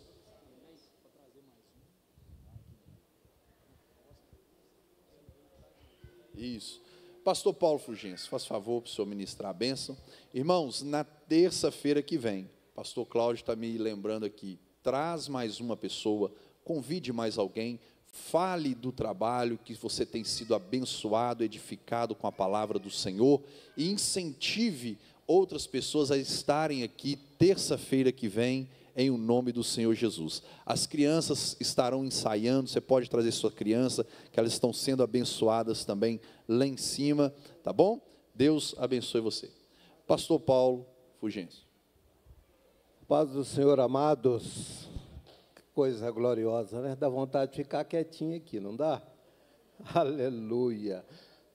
Speaker 5: Isso. Pastor Paulo Fulgêncio, faz favor para o senhor ministrar a bênção. Irmãos, na terça-feira que vem, pastor Cláudio está me lembrando aqui, traz mais uma pessoa, convide mais alguém, fale do trabalho que você tem sido abençoado, edificado com a palavra do Senhor e incentive outras pessoas a estarem aqui terça-feira que vem, em o nome do Senhor Jesus. As crianças estarão ensaiando, você pode trazer sua criança, que elas estão sendo abençoadas também lá em cima, tá bom? Deus abençoe você. Pastor Paulo Fulgêncio.
Speaker 6: Paz do Senhor, amados. Que coisa gloriosa, né? Dá vontade de ficar quietinho aqui, não dá? Aleluia.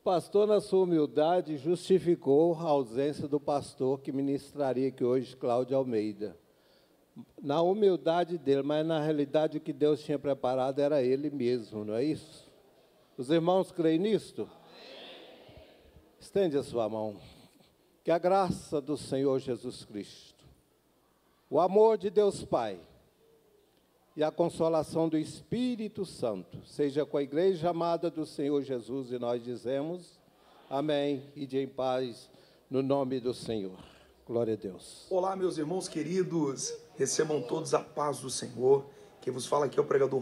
Speaker 6: Pastor, na sua humildade, justificou a ausência do pastor que ministraria aqui hoje, Cláudio Almeida. Na humildade dele, mas na realidade o que Deus tinha preparado era ele mesmo, não é isso? Os irmãos creem nisto? Estende a sua mão. Que a graça do Senhor Jesus Cristo, o amor de Deus Pai e a consolação do Espírito Santo seja com a igreja amada do Senhor Jesus, e nós dizemos amém e de em paz no nome do Senhor. Glória a Deus.
Speaker 7: Olá, meus irmãos queridos, recebam todos a paz do Senhor. Quem vos fala aqui é o pregador